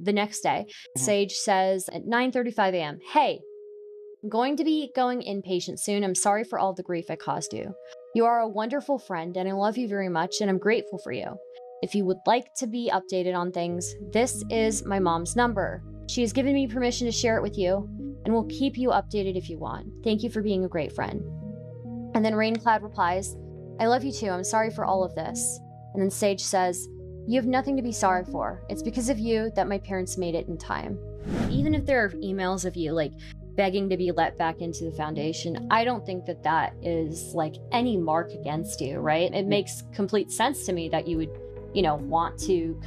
The next day, Mhm. Saige says at 9:35 a.m., "Hey, I'm going to be going inpatient soon. I'm sorry for all the grief I caused you. You are a wonderful friend, and I love you very much, and I'm grateful for you. If you would like to be updated on things, this is my mom's number. She has given me permission to share it with you, and will keep you updated if you want. Thank you for being a great friend." And then Raynecloud replies, "I love you too. I'm sorry for all of this." And then Saige says, "You have nothing to be sorry for. It's because of you that my parents made it in time." Even if there are emails of you like begging to be let back into the foundation, I don't think that that is like any mark against you, right? It makes complete sense to me that you would, want to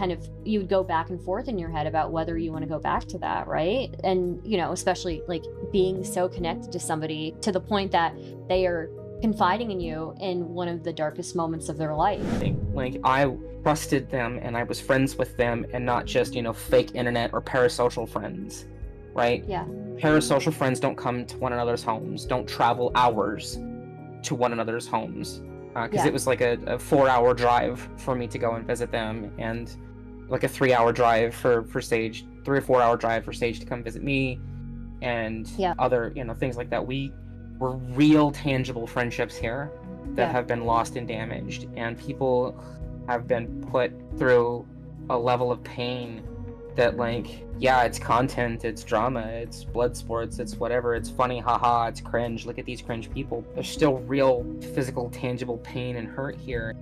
you would go back and forth in your head about whether you want to go back to that, right? And, especially like being so connected to somebody to the point that they are confiding in you in one of the darkest moments of their life. Like, I trusted them and I was friends with them and not just, fake internet or parasocial friends, right? Yeah. Parasocial friends don't come to one another's homes, don't travel hours to one another's homes. Because Yeah. it was like a 4-hour drive for me to go and visit them, and like a 3-hour drive for Saige, 3 or 4-hour drive for Saige to come visit me, and Yeah. other, things like that. We were real tangible friendships here that Yeah. have been lost and damaged, and people have been put through a level of pain that, like, yeah, it's content, it's drama, it's blood sports, it's whatever, it's funny, haha, it's cringe, look at these cringe people. There's still real physical, tangible pain and hurt here.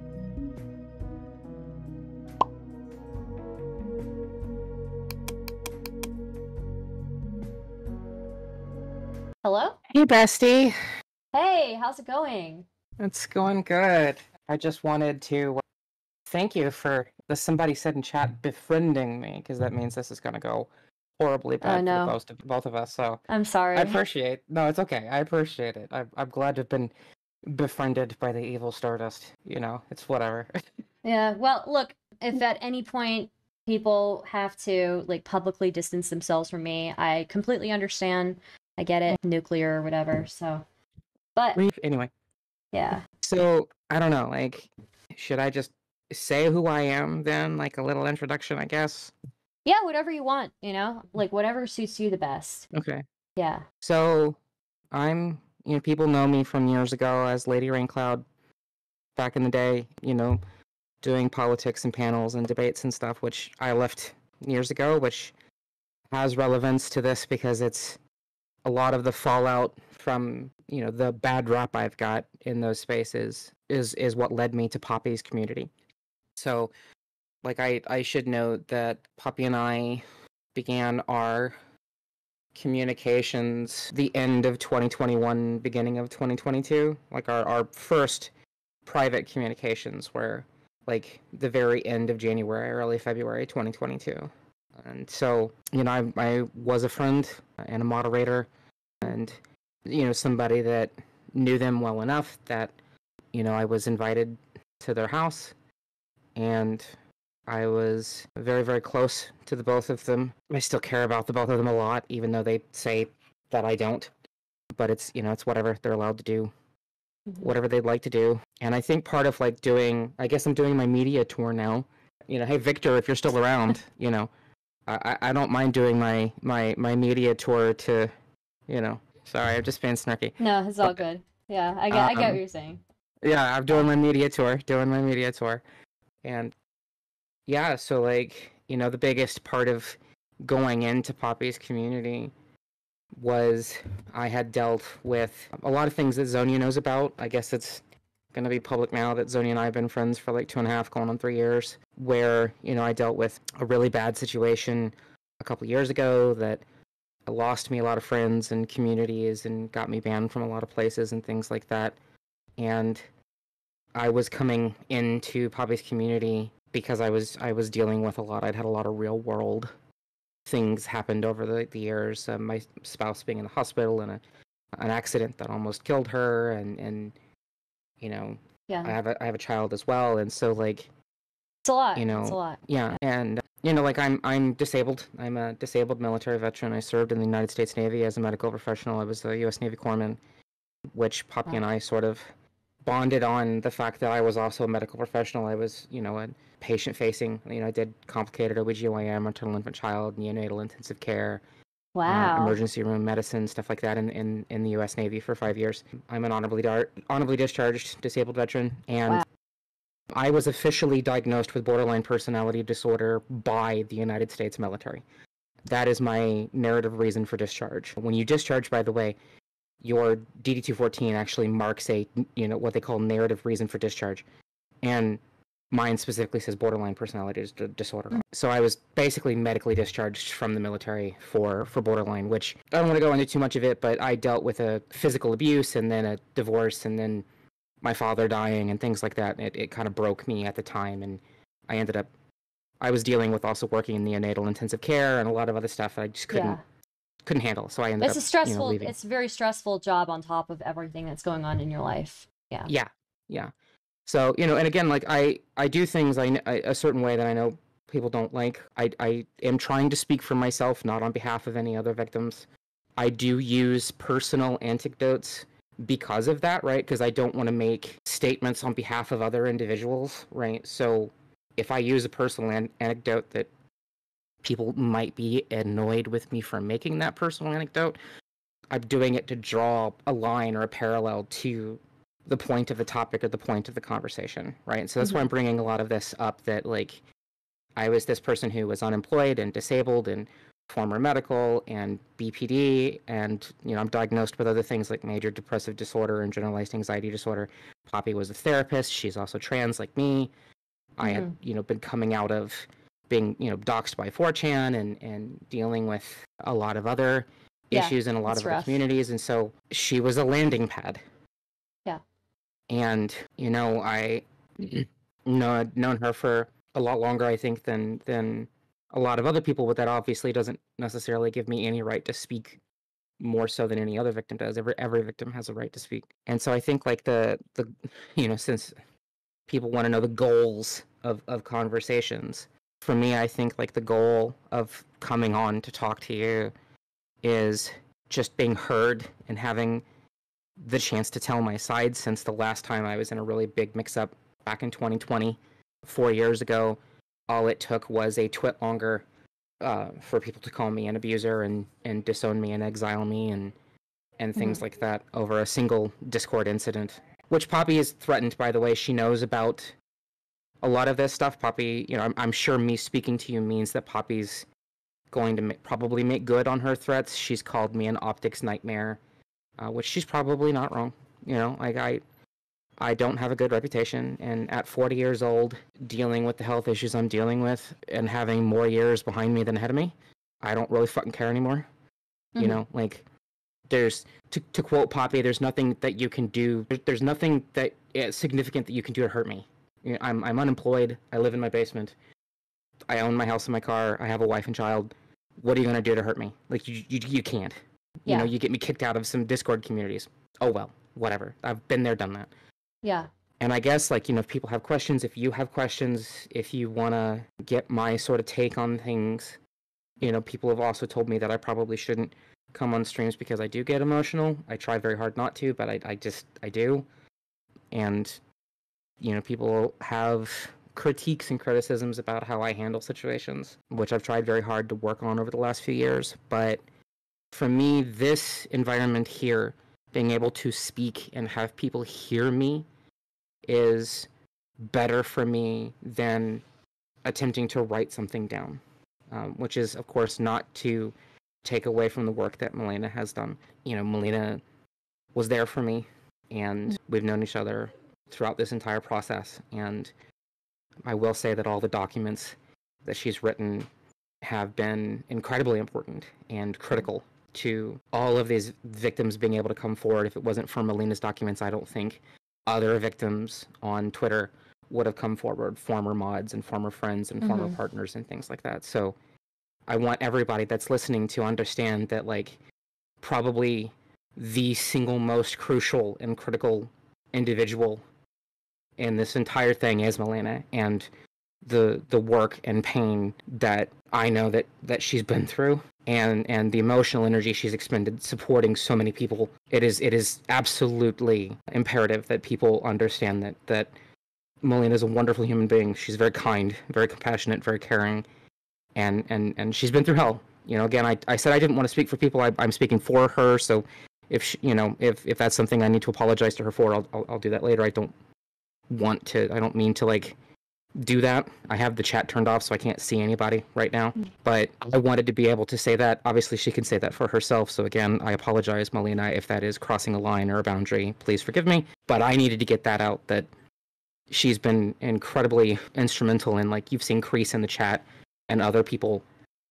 Hello? Hey, bestie. Hey, how's it going? It's going good. I just wanted to thank you for somebody said in chat befriending me, because that means this is going to go horribly bad no. for both of us. So I'm sorry. I appreciate. No, it's okay. I appreciate it. I'm glad to have been befriended by the evil Stardust. It's whatever. Yeah, well, look, if at any point people have to like publicly distance themselves from me, I completely understand. I get it, nuclear or whatever. So, but Anyway. yeah. So I don't know. Like, should I just say who I am then? Like a little introduction, I guess. Yeah, whatever you want, like whatever suits you the best. Okay. Yeah. So I'm, people know me from years ago as Lady Raynecloud back in the day, doing politics and panels and debates and stuff, which I left years ago, which has relevance to this because it's a lot of the fallout from, the bad rap I've got in those spaces is what led me to Poppy's community. So, like, I should note that Poppy and I began our communications the end of 2021, beginning of 2022. Like, our first private communications were, like, the very end of January, early February 2022. And so, I was a friend and a moderator and, somebody that knew them well enough that, I was invited to their house, and I was very, very close to the both of them. I still care about the both of them a lot, even though they say that I don't. But it's, it's whatever. They're allowed to do whatever they'd like to do. And I think part of, like, I guess I'm doing my media tour now. Hey, Victor, if you're still around, I don't mind doing my media tour to, sorry, I'm just being snarky. No, it's all good. Yeah, I get what you're saying. Yeah, I'm doing my media tour. And yeah, so, like, the biggest part of going into Poppy's community was I had dealt with a lot of things that Zonia knows about. I guess it's going to be public now that Zonia and I have been friends for like 2.5, going on 3 years, where, I dealt with a really bad situation a couple years ago that lost me a lot of friends and communities and got me banned from a lot of places and things like that. And I was coming into Poppy's community because I was dealing with a lot. I'd had a lot of real world things happened over the years. My spouse being in the hospital and an accident that almost killed her, and Yeah. I have a child as well, and so, like, it's a lot. It's a lot. Yeah, and like, I'm disabled. I'm a disabled military veteran. I served in the United States Navy as a medical professional. I was a U.S. Navy corpsman, which Poppy and I sort of bonded on the fact that I was also a medical professional. I was, a patient facing, I did complicated OBGYN, maternal infant child, neonatal intensive care, Wow. emergency room medicine, stuff like that in the U.S. Navy for 5 years. I'm an honorably discharged disabled veteran, and Wow. I was officially diagnosed with borderline personality disorder by the United States military. That is my narrative reason for discharge. When you discharge, by the way, your DD-214 actually marks a, what they call narrative reason for discharge. And mine specifically says borderline personality disorder. So I was basically medically discharged from the military for borderline, which I don't want to go into too much of it, but I dealt with a physical abuse and then a divorce and then my father dying and things like that. It kind of broke me at the time, and I was dealing with also working in neonatal intensive care and a lot of other stuff I just couldn't handle. So I ended up, It's a stressful, leaving. it's a very stressful job on top of everything that's going on in your life. Yeah. Yeah. So, and again, like I do things a certain way that I know people don't like. I am trying to speak for myself, not on behalf of any other victims. I do use personal anecdotes because of that, right? Because I don't want to make statements on behalf of other individuals, right? So if I use a personal anecdote that people might be annoyed with me for making that personal anecdote, I'm doing it to draw a line or a parallel to the point of the topic or the point of the conversation, right? So that's why I'm bringing a lot of this up, that like I was this person who was unemployed and disabled and former medical and BPD, and I'm diagnosed with other things like major depressive disorder and generalized anxiety disorder. Poppy was a therapist. She's also trans like me. I had been coming out of being doxxed by 4chan and dealing with a lot of other issues in a lot of other communities, and so she was a landing pad. Yeah. And I known her for a lot longer, I think, than a lot of other people, but that obviously doesn't necessarily give me any right to speak more so than any other victim does. Every victim has a right to speak. And so I think like the since people want to know the goals of conversations, for me, I think like the goal of coming on to talk to you is just being heard and having the chance to tell my side, since the last time I was in a really big mix-up back in 2020, 4 years ago. All it took was a twit longer for people to call me an abuser and disown me and exile me and things like that over a single Discord incident, which Poppy is threatened, by the way. She knows about a lot of this stuff. Poppy, I'm sure me speaking to you means that Poppy's going to probably make good on her threats. She's called me an optics nightmare, which she's probably not wrong. Like I don't have a good reputation, and at 40 years old, dealing with the health issues I'm dealing with and having more years behind me than ahead of me, I don't really fucking care anymore. Like there's, to quote Poppy, there's nothing that you can do. There's nothing that is significant that you can do to hurt me. I'm unemployed. I live in my basement. I own my house and my car. I have a wife and child. What are you going to do to hurt me? Like you can't. You get me kicked out of some Discord communities. Oh well, whatever. I've been there, done that. Yeah. And I guess, like, if people have questions, if you have questions, if you want to get my sort of take on things, people have also told me that I probably shouldn't come on streams because I do get emotional. I try very hard not to, but I do. And, people have critiques and criticisms about how I handle situations, which I've tried very hard to work on over the last few years. But for me, this environment here, being able to speak and have people hear me, is better for me than attempting to write something down, which is, of course, not to take away from the work that Melina has done. Melina was there for me, and we've known each other throughout this entire process. And I will say that all the documents that she's written have been incredibly important and critical to all of these victims being able to come forward. If it wasn't for Melina's documents, I don't think other victims on Twitter would have come forward, former mods and former friends and former partners and things like that. So I want everybody that's listening to understand that, like, probably the single most crucial and critical individual in this entire thing is Melina, and the work and pain that I know that she's been through and the emotional energy she's expended supporting so many people. It is absolutely imperative that people understand that Melina is a wonderful human being. She's very kind, very compassionate, very caring, and she's been through hell. You know, again, I said I didn't want to speak for people. I'm speaking for her. So if she, you know, if that's something I need to apologize to her for, I'll do that later. I don't mean to like do that. I have the chat turned off, so I can't see anybody right now. But I wanted to be able to say that. Obviously, she can say that for herself. So again, I apologize, Melina, if that is crossing a line or a boundary. Please forgive me. But I needed to get that out, that she's been incredibly instrumental in, like, you've seen Crease in the chat and other people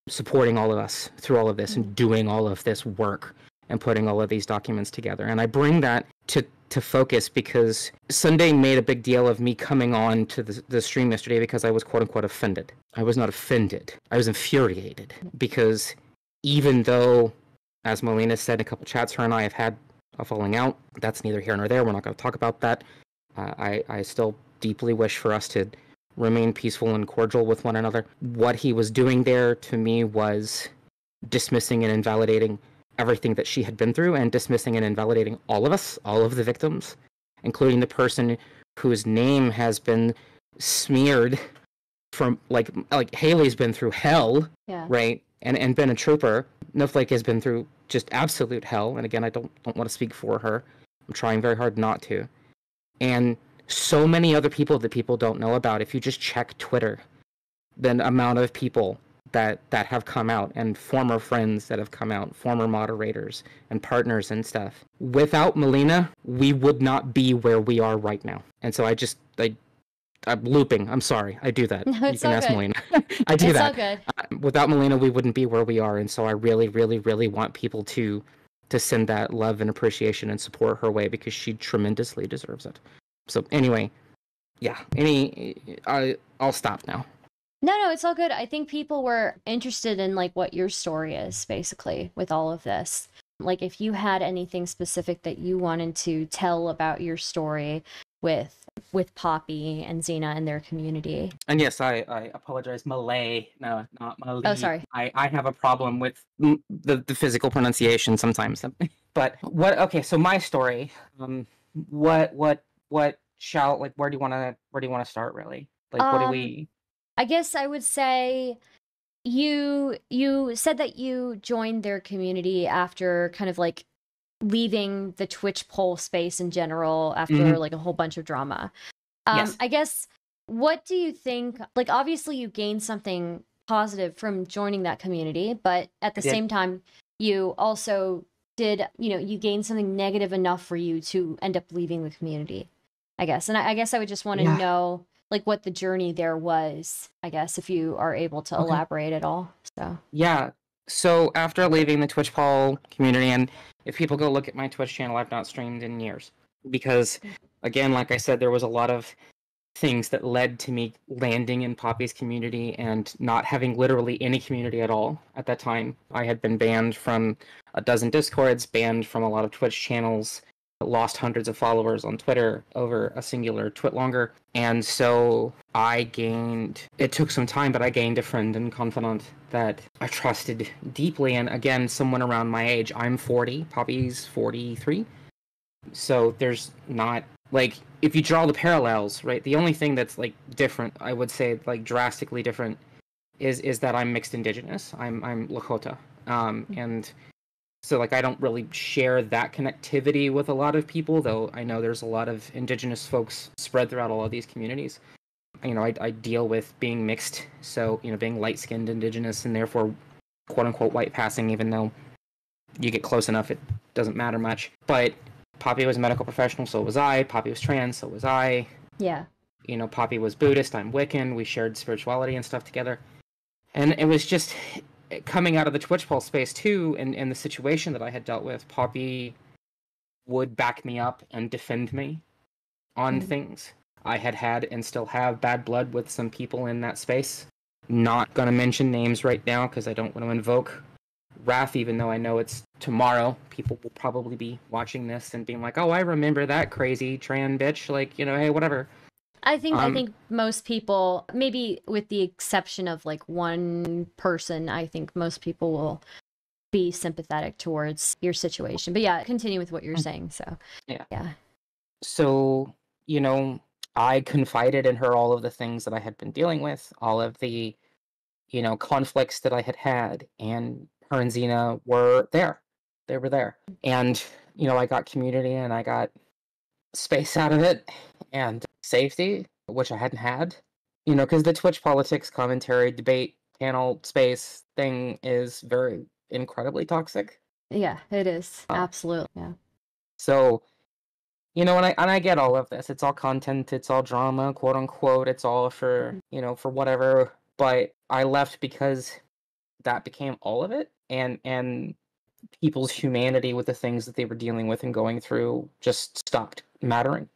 supporting all of us through all of this and doing all of this work and putting all of these documents together. And I bring that to focus because Sunday made a big deal of me coming on to the stream yesterday because I was quote-unquote offended. I was not offended. I was infuriated because even though, as Melina said in a couple chats, her and I have had a falling out, that's neither here nor there. We're not going to talk about that. I still deeply wish for us to remain peaceful and cordial with one another. What he was doing there to me was dismissing and invalidating everything that she had been through and dismissing and invalidating all of us, all of the victims, including the person whose name has been smeared from, like Haley's been through hell, right? And been a trooper. Snowflake has been through just absolute hell. And again, I don't want to speak for her. I'm trying very hard not to. And so many other people that people don't know about. If you just check Twitter, the amount of people that have come out, and former friends that have come out, former moderators and partners and stuff. Without Melina, we would not be where we are right now. And so I'm looping. I'm sorry. I do that. No, you can ask good. Melina. I do it's that. All good. Without Melina, we wouldn't be where we are. And so I really, really, really want people to send that love and appreciation and support her way because she tremendously deserves it. So anyway, yeah. I'll stop now. No, it's all good. I think people were interested in like what your story is basically with all of this. Like if you had anything specific that you wanted to tell about your story with Poppy and Zena and their community. And yes, I apologize, Malay. No, not Malay. Oh, sorry. I have a problem with the physical pronunciation sometimes. But okay, so my story. What shall, like, where do you want to start really? Like, what do we? I guess I would say you said that you joined their community after kind of like leaving the Twitch poll space in general after like a whole bunch of drama. Yes. I guess, what do you think, like obviously you gained something positive from joining that community, but at the same time you also did, you gained something negative enough for you to end up leaving the community, I guess. And I guess I would just want to know like what the journey there was, I guess, if you are able to elaborate at all. So after leaving the Twitch poll community, and if people go look at my Twitch channel, I've not streamed in years because, again, like I said, there was a lot of things that led to me landing in Poppy's community and not having literally any community at all at that time. I had been banned from a dozen Discords, banned from a lot of Twitch channels, lost hundreds of followers on Twitter over a singular twitlonger. And so it took some time, but I gained a friend and confidant that I trusted deeply. And again, someone around my age. I'm 40, Poppy's 43. So there's not, like, if you draw the parallels, right, the only thing that's like different, I would say, like drastically different, is that I'm mixed indigenous. I'm Lakota. And so, like, I don't really share that connectivity with a lot of people, though I know there's a lot of indigenous folks spread throughout all of these communities. I deal with being mixed, so, being light-skinned indigenous and therefore quote-unquote white passing, even though you get close enough, it doesn't matter much. But Poppy was a medical professional, so was I. Poppy was trans, so was I. Yeah. Poppy was Buddhist, I'm Wiccan. We shared spirituality and stuff together. And it was just coming out of the Twitch poll space too, and the situation that I had dealt with. Poppy would back me up and defend me on things. I had and still have bad blood with some people in that space. Not gonna mention names right now because I don't want to invoke wrath, even though I know it's tomorrow. People will probably be watching this and being like, oh, I remember that crazy trans bitch, like, hey, whatever. I think most people, maybe with the exception of like one person, I think most people will be sympathetic towards your situation. But yeah, continue with what you're saying. So yeah. So, you know, I confided in her all of the things that I had been dealing with, all of the, you know, conflicts that I had had, and her and Zena were there. They were there. And, you know, I got community and I got space out of it and safety, which I hadn't had. You know, because the Twitch politics commentary, debate, panel, space thing is very incredibly toxic. Yeah, it is. Absolutely. Yeah. So, you know, and I get all of this. It's all content, it's all drama, quote unquote. It's all for, you know, for whatever. But I left because that became all of it, and people's humanity with the things that they were dealing with and going through just stopped mattering.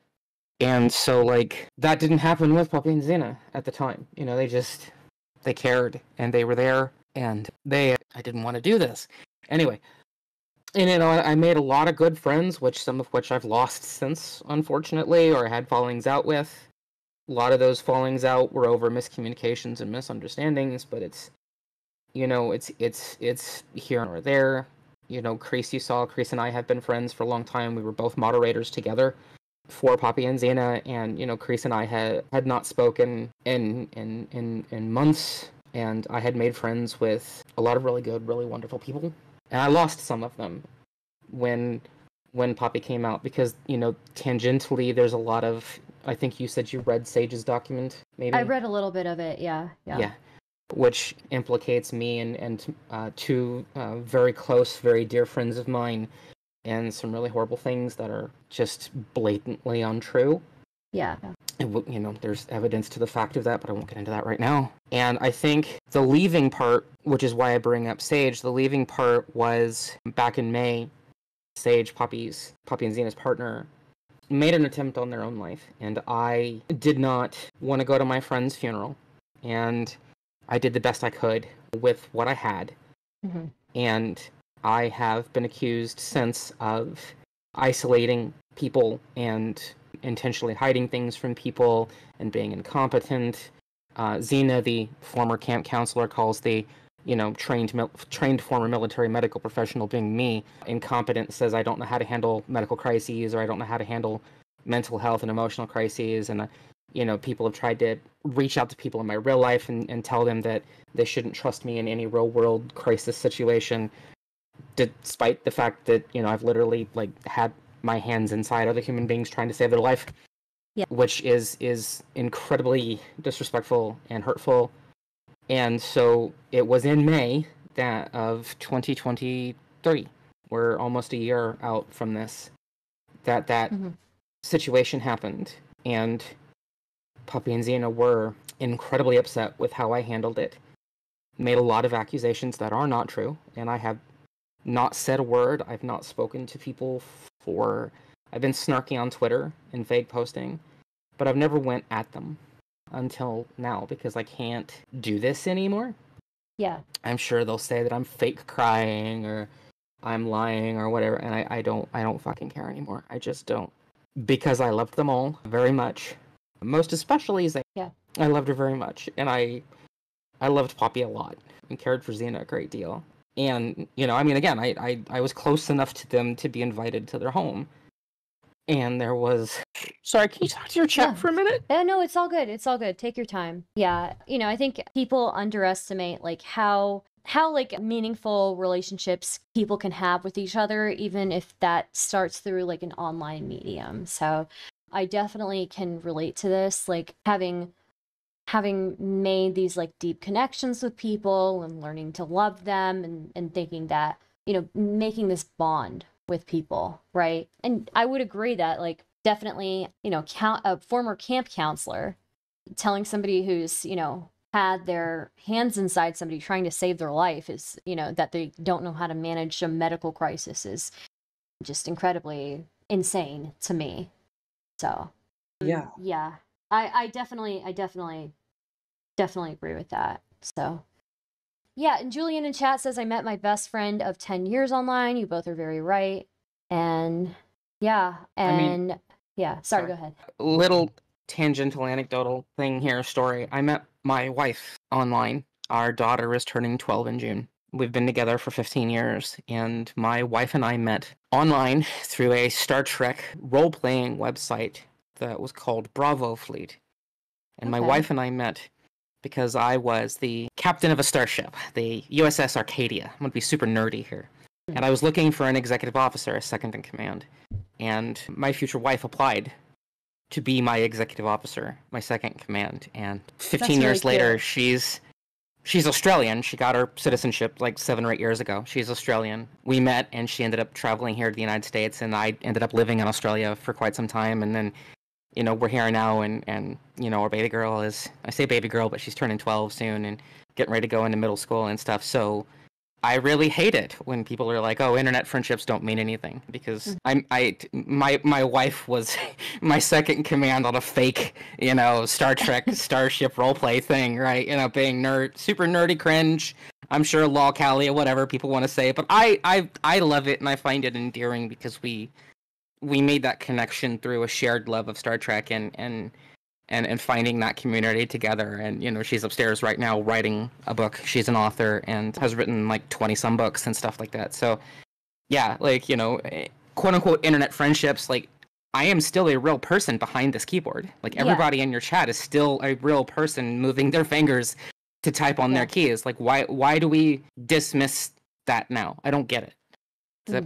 And so, like, that didn't happen with Poppy and Zena at the time. You know, they cared and they were there, and I didn't want to do this. Anyway, and, you know, I made a lot of good friends, some of which I've lost since, unfortunately, or had fallings out with. A lot of those fallings out were over miscommunications and misunderstandings, but it's, you know, it's here or there. You know, Crease and I have been friends for a long time. We were both moderators together for Poppy and Zena, and, you know, Crease and I had not spoken in months, and I had made friends with a lot of really good, really wonderful people. And I lost some of them when Poppy came out, because, you know, tangentially there's a lot of, I think you said you read Saige's document, maybe? I read a little bit of it, yeah. Which implicates me and two very close, very dear friends of mine, and some really horrible things that are just blatantly untrue. Yeah. And, you know, there's evidence to the fact of that, but I won't get into that right now. And I think the leaving part, which is why I bring up Saige, the leaving part was back in May. Saige, Poppy and Zena's partner, made an attempt on their own life, and I did not want to go to my friend's funeral, and I did the best I could with what I had. Mm-hmm. And I have been accused since of isolating people and intentionally hiding things from people and being incompetent. Zena, the former camp counselor, calls the, you know, trained former military medical professional, being me, incompetent. Says I don't know how to handle medical crises, or I don't know how to handle mental health and emotional crises. And you know, people have tried to reach out to people in my real life and tell them that they shouldn't trust me in any real world crisis situation, despite the fact that, you know, I've literally, like, had my hands inside other human beings trying to save their life. Yeah. Which is incredibly disrespectful and hurtful. And so it was in May of 2023, we're almost a year out from this, that mm-hmm. situation happened. And Poppy and Zena were incredibly upset with how I handled it, made a lot of accusations that are not true, and I have not said a word. I've not spoken to people I've been snarky on Twitter and vague posting, but I've never went at them until now, because I can't do this anymore. Yeah. I'm sure they'll say that I'm fake crying or I'm lying or whatever, and I don't fucking care anymore. I just don't. Because I loved them all very much. Most especially Zena. Yeah. I loved her very much, and I loved Poppy a lot and cared for Zena a great deal. And, you know, I mean, again, I was close enough to them to be invited to their home. And there was... Sorry, can you talk to your chat for a minute? No, it's all good. It's all good. Take your time. Yeah. You know, I think people underestimate, like, how like meaningful relationships people can have with each other, even if that starts through like an online medium. So I definitely can relate to this, like having made these like deep connections with people and learning to love them and thinking that, you know, making this bond with people, right? And I would agree that, like, definitely, you know, a former camp counselor telling somebody who's, you know, had their hands inside somebody trying to save their life is, you know, that they don't know how to manage a medical crisis is just incredibly insane to me. So yeah, I definitely agree with that. So yeah, and Julian in chat says, I met my best friend of 10 years online. You both are very right. And yeah, and sorry, go ahead. Little tangential anecdotal thing here, story. I met my wife online. Our daughter is turning 12 in June. We've been together for 15 years, and my wife and I met online through a Star Trek role-playing website that was called Bravo Fleet. And my wife and I met because I was the captain of a starship, the USS Arcadia. I'm going to be super nerdy here. And I was looking for an executive officer, a second in command. And my future wife applied to be my executive officer, my second in command. And 15 years later, she's Australian. She got her citizenship like 7 or 8 years ago. She's Australian. We met, and she ended up traveling here to the United States, and I ended up living in Australia for quite some time. And then, we're here now, and our baby girl is, I say baby girl, but she's turning 12 soon and getting ready to go into middle school and stuff. So I really hate it when people are like, "Oh, internet friendships don't mean anything," because my wife was my second in command on a fake, Star Trek Starship roleplay thing, right? Being super nerdy, cringe. I'm sure lol Callie or whatever people want to say, but I love it, and I find it endearing because we made that connection through a shared love of Star Trek and finding that community together. And she's upstairs right now writing a book. She's an author and has written like 20 some books and stuff like that. So yeah, like, quote unquote internet friendships, like I am still a real person behind this keyboard. Like everybody in your chat is still a real person moving their fingers to type on their keys. Like why do we dismiss that now? I don't get it. Does that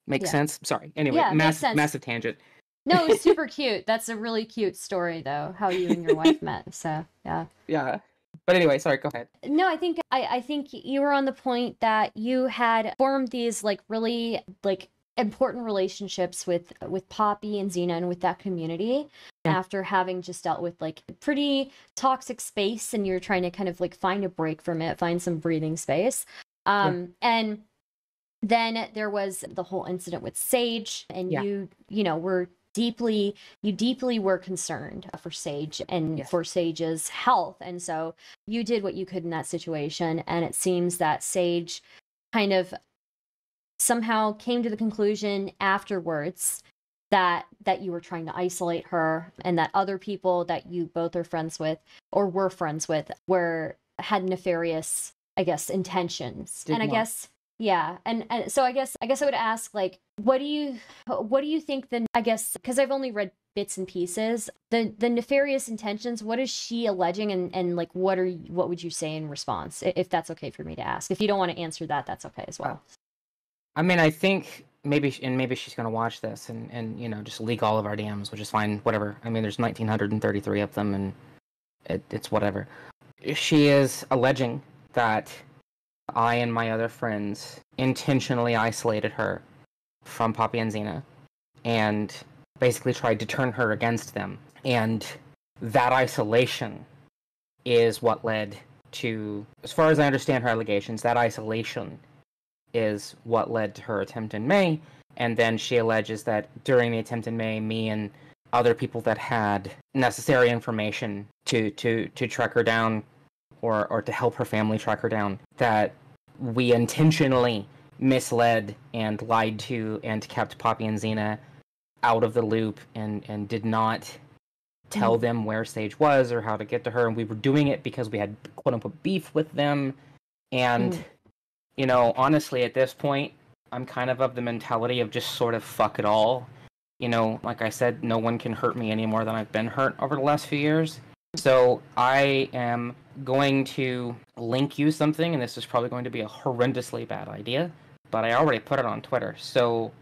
make sense? Sorry. Anyway, massive tangent. No, it was super cute. That's a really cute story, though, how you and your wife met. So, yeah. Yeah. But anyway, sorry, go ahead. No, I think you were on the point that you had formed these like really like important relationships with Poppy and Zena and with that community after having just dealt with like pretty toxic space, and you're trying to kind of like find a break from it, find some breathing space. And then there was the whole incident with Saige, and you were deeply were concerned for Saige and for Saige's health. And so you did what you could in that situation. And it seems that Saige kind of somehow came to the conclusion afterwards that you were trying to isolate her, and that other people that you both are friends with or were friends with had nefarious, I guess, intentions. I guess and so I guess I would ask, like, what do you think then, I guess, because I've only read bits and pieces, the nefarious intentions, what is she alleging, and like what would you say in response, if that's okay for me to ask? If you don't want to answer that, that's okay as well. I mean, I think maybe she's going to watch this and just leak all of our DMs, which is fine, whatever. I mean, there's 1933 of them, and it's whatever. She is alleging that I and my other friends intentionally isolated her from Poppy and Zena and basically tried to turn her against them. And that isolation is what led to, as far as I understand her allegations, that isolation is what led to her attempt in May. And then she alleges that during the attempt in May, me and other people that had necessary information to track her down or to help her family track her down, that we intentionally misled and lied to and kept Poppy and Zena out of the loop and did not tell them where Saige was or how to get to her. And we were doing it because we had quote-unquote beef with them. And, honestly, at this point, I'm kind of the mentality of just sort of fuck it all. Like I said, no one can hurt me any more than I've been hurt over the last few years. So I am going to link you something, and this is probably going to be a horrendously bad idea, but I already put it on Twitter. So,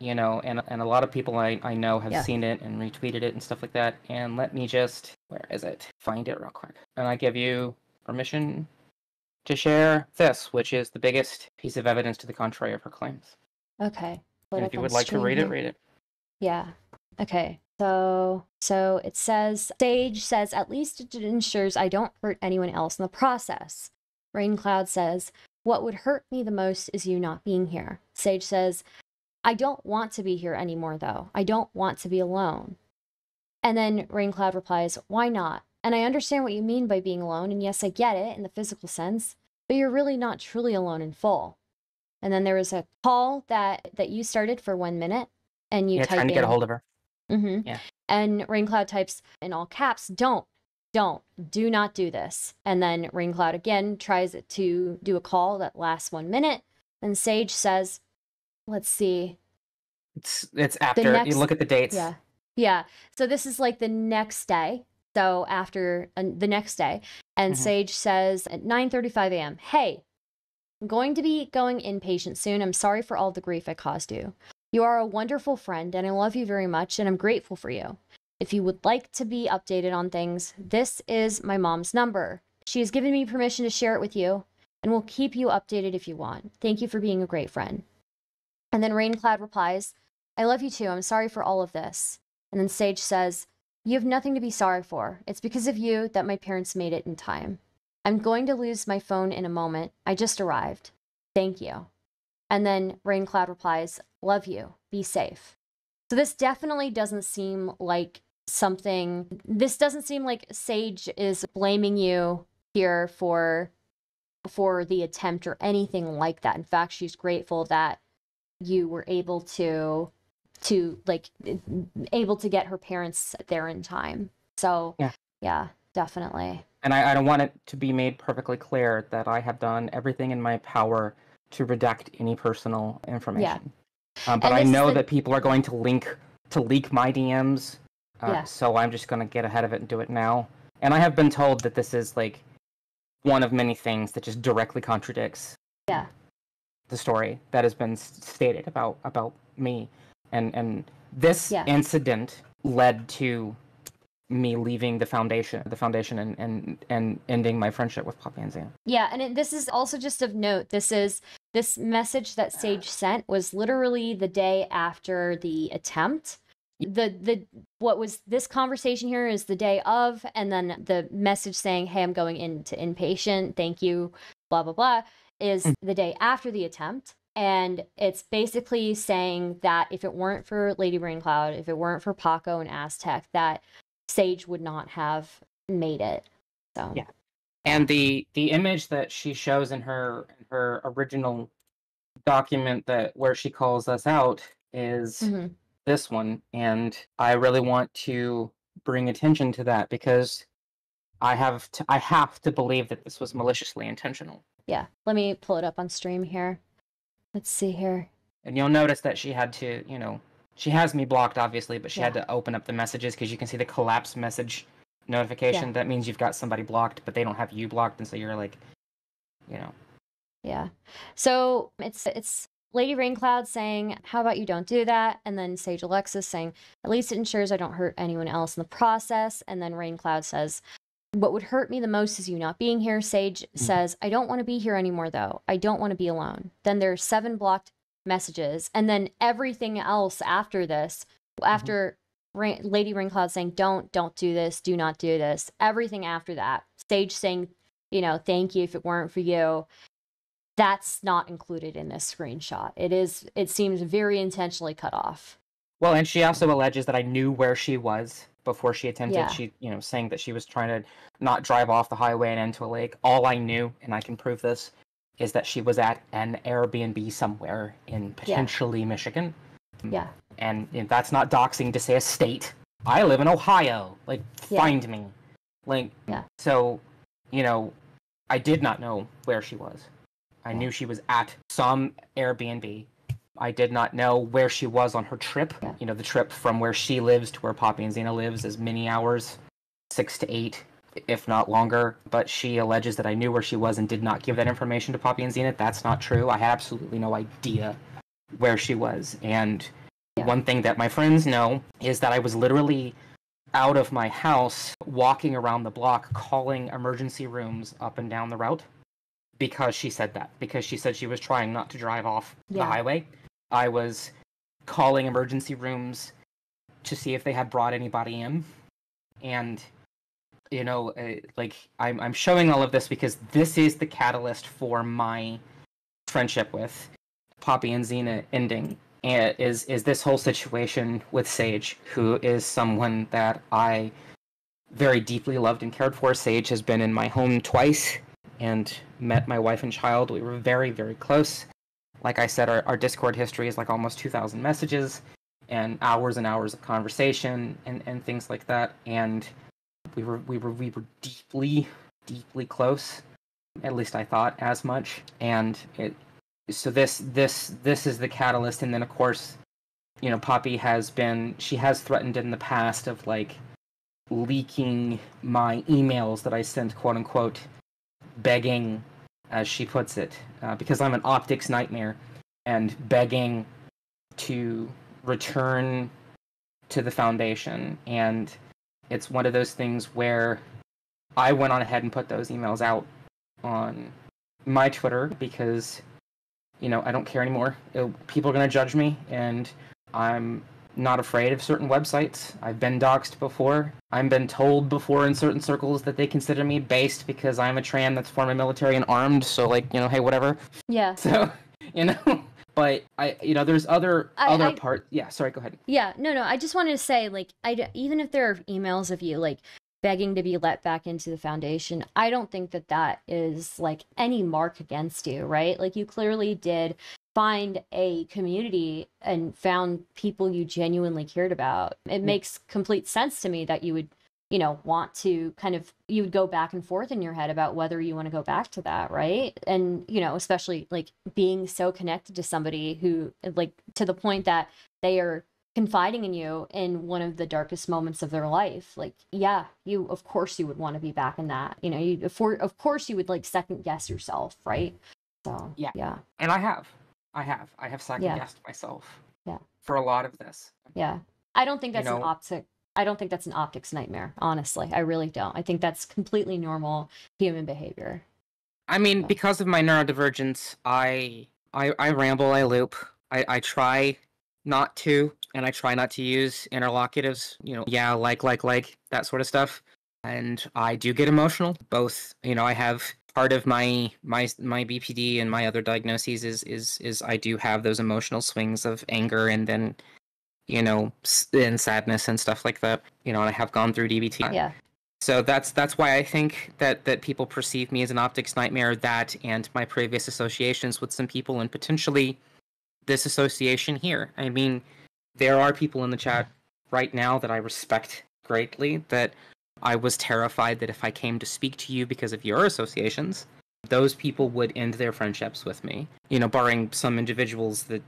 and a lot of people I know have seen it and retweeted it and stuff like that. And let me just, where is it? Find it real quick. And I give you permission to share this, which is the biggest piece of evidence to the contrary of her claims. Okay. And if you would like to read it, read it. Yeah. Okay. So it says, Saige says, at least it ensures I don't hurt anyone else in the process. Raynecloud says, what would hurt me the most is you not being here. Saige says, I don't want to be here anymore, though. I don't want to be alone. And then Raynecloud replies, why not? And I understand what you mean by being alone, and yes, I get it in the physical sense, but you're really not truly alone in full. And then there was a call that you started for 1 minute, and you type trying to get a hold of her. Yeah. And Raynecloud types in all caps, don't. do not do this. And then Raynecloud again tries to do a call that lasts 1 minute. And Saige says, let's see. It's after you look at the dates. Yeah. Yeah. So this is like the next day. So after the next day. And Saige says at 9:35 a.m., hey, I'm going to be going inpatient soon. I'm sorry for all the grief I caused you. You are a wonderful friend, and I love you very much, and I'm grateful for you. If you would like to be updated on things, this is my mom's number. She has given me permission to share it with you, and will keep you updated if you want. Thank you for being a great friend. And then Raynecloud replies, I love you too. I'm sorry for all of this. And then Saige says, you have nothing to be sorry for. It's because of you that my parents made it in time. I'm going to lose my phone in a moment. I just arrived. Thank you. And then Raynecloud replies, love you. Be safe. So this definitely doesn't seem like this doesn't seem like Saige is blaming you here for the attempt or anything like that. In fact, she's grateful that you were able to get her parents there in time. So yeah, definitely. And I don't want it to be made perfectly clear that I have done everything in my power to redact any personal information. Yeah. But I know that people are going to leak my DMs. So I'm just going to get ahead of it and do it now. And I have been told that this is like one of many things that just directly contradicts the story that has been stated about me. And this incident led to me leaving the foundation and ending my friendship with Poppy and Zena. Yeah, and this is also just of note. This message that Saige sent was literally the day after the attempt. What was this conversation here is the day of, and then the message saying, hey, I'm going into inpatient, thank you, blah blah blah, is the day after the attempt. And it's basically saying that if it weren't for Lady Raynecloud, if it weren't for Paco and Aztec, that Saige would not have made it. So yeah. And the image that she shows in her original document where she calls us out is this one, and I really want to bring attention to that because I have to believe that this was maliciously intentional. Yeah, let me pull it up on stream here. Let's see here. And you'll notice that she had to, she has me blocked, obviously, but she had to open up the messages because you can see the collapse message notification. That means you've got somebody blocked, but they don't have you blocked, and so you're like, Yeah. So it's Lady Raynecloud saying, how about you don't do that? And then Saige Alexis saying, at least it ensures I don't hurt anyone else in the process. And then Raynecloud says, what would hurt me the most is you not being here. Saige says, I don't want to be here anymore, though. I don't want to be alone. Then there's 7 blocked messages. And then everything else after this, after Lady Raynecloud saying, don't do this, do not do this. Everything after that, Saige saying, thank you if it weren't for you. That's not included in this screenshot. It seems very intentionally cut off. Well, and she also alleges that I knew where she was before she attempted. She, saying that she was trying to not drive off the highway and into a lake. All I knew, and I can prove this, is that she was at an Airbnb somewhere in potentially Michigan. Yeah. And that's not doxing to say a state. I live in Ohio. Find me. So, I did not know where she was. I knew she was at some Airbnb. I did not know where she was on her trip. The trip from where she lives to where Poppy and Zena lives is many hours, 6 to 8, if not longer. But she alleges that I knew where she was and did not give that information to Poppy and Zena. That's not true. I had absolutely no idea where she was. And one thing that my friends know is that I was literally out of my house, walking around the block, calling emergency rooms up and down the route. Because she said that. Because she said she was trying not to drive off the highway. I was calling emergency rooms to see if they had brought anybody in. And, I'm showing all of this because this is the catalyst for my friendship with Poppy and Zena ending. And is this whole situation with Saige, who is someone that I very deeply loved and cared for. Saige has been in my home twice and met my wife and child. We were very, very close. Like I said, our Discord history is like almost 2,000 messages and hours of conversation and things like that. And We were deeply close. At least I thought as much. And so this is the catalyst. And then of course, Poppy has threatened in the past of like leaking my emails that I sent, quote unquote, begging, as she puts it, because I'm an optics nightmare, and begging to return to the Foundation. And it's one of those things where I went on ahead and put those emails out on my Twitter because, I don't care anymore. People are going to judge me, and I'm not afraid of certain websites. I've been doxxed before. I've been told before in certain circles that they consider me based because I'm a tran that's former military and armed, so hey, whatever. Yeah. So, but there's other parts. Yeah, sorry, go ahead. Yeah, no, I just wanted to say, like, even if there are emails of you, like, begging to be let back into the Foundation, I don't think that is, like, any mark against you, right? Like, you clearly did find a community and found people you genuinely cared about. It makes complete sense to me that you would, want to you would go back and forth in your head about whether you want to go back to that, right? And, especially, like, being so connected to somebody who, like, to the point that they are confiding in you in one of the darkest moments of their life. Like, yeah, of course you would want to be back in that. Of course you would, like, second guess yourself, right? So yeah. And I have second guessed myself. Yeah. For a lot of this. Yeah. I don't think that's an optics nightmare, honestly. I really don't. I think that's completely normal human behavior. I mean, because of my neurodivergence, I ramble, I loop. I try not to, and I try not to use interlocutives, like, that sort of stuff. And I do get emotional. Both, I have part of my BPD and my other diagnoses is I do have those emotional swings of anger and then, and sadness and stuff like that. And I have gone through DBT. Yeah. So that's why I think that people perceive me as an optics nightmare, that and my previous associations with some people, and potentially this association here. I mean, there are people in the chat right now that I respect greatly, that I was terrified that if I came to speak to you because of your associations, those people would end their friendships with me. Barring some individuals that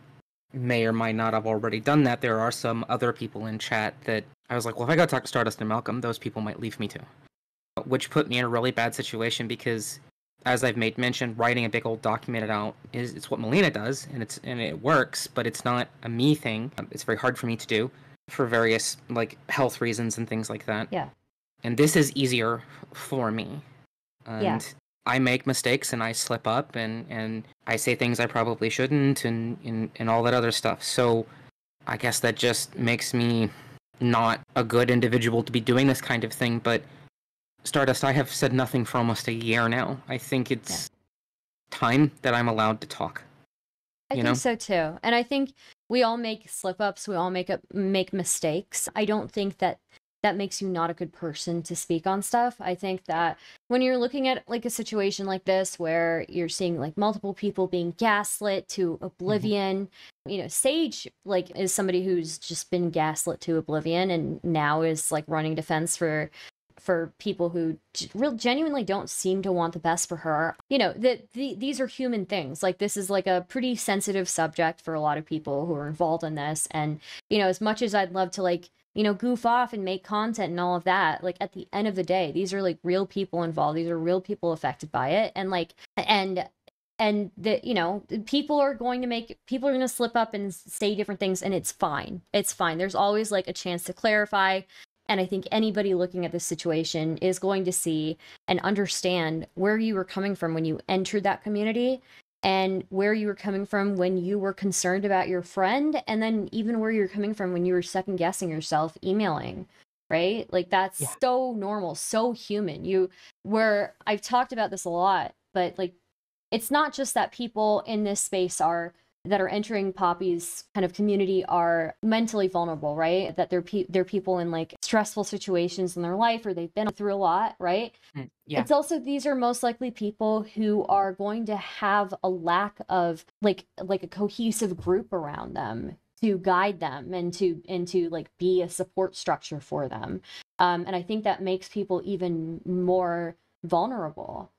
may or might not have already done that, there are some other people in chat that I was like, well, if I go talk to Stardust and Malcolm, those people might leave me too. Which put me in a really bad situation because, as I've made mention, writing a big old document out it's what Melina does, and it works, but it's not a me thing. It's very hard for me to do for various, like, health reasons and things like that. Yeah. And this is easier for me. And I make mistakes and I slip up and I say things I probably shouldn't and all that other stuff. So I guess that just makes me not a good individual to be doing this kind of thing. But Stardust, I have said nothing for almost a year now. I think it's time that I'm allowed to talk. I think so too. And I think we all make slip-ups. We all make mistakes. I don't think that makes you not a good person to speak on stuff. I think that when you're looking at, like, a situation like this where you're seeing, like, multiple people being gaslit to oblivion, Saige, like, is somebody who's just been gaslit to oblivion and now is, like, running defense for people who genuinely don't seem to want the best for her. These are human things. Like, this is, like, a pretty sensitive subject for a lot of people who are involved in this. And, as much as I'd love to, like, goof off and make content and all of that, like, at the end of the day, these are, like, real people involved. These are real people affected by it. And, like, and the, people are going to slip up and say different things, and it's fine. It's fine. There's always, like, a chance to clarify. And I think anybody looking at this situation is going to see and understand where you were coming from when you entered that community, and where you were coming from when you were concerned about your friend, and then even where you're coming from when you were second guessing yourself emailing, right? Like, that's so normal, so human. Where I've talked about this a lot, but, like, it's not just that people in this space that are entering Poppy's kind of community are mentally vulnerable, right? That they're people in, like, stressful situations in their life, or they've been through a lot, right? Yeah. It's also, these are most likely people who are going to have a lack of, like a cohesive group around them to guide them and to like be a support structure for them. And I think that makes people even more vulnerable.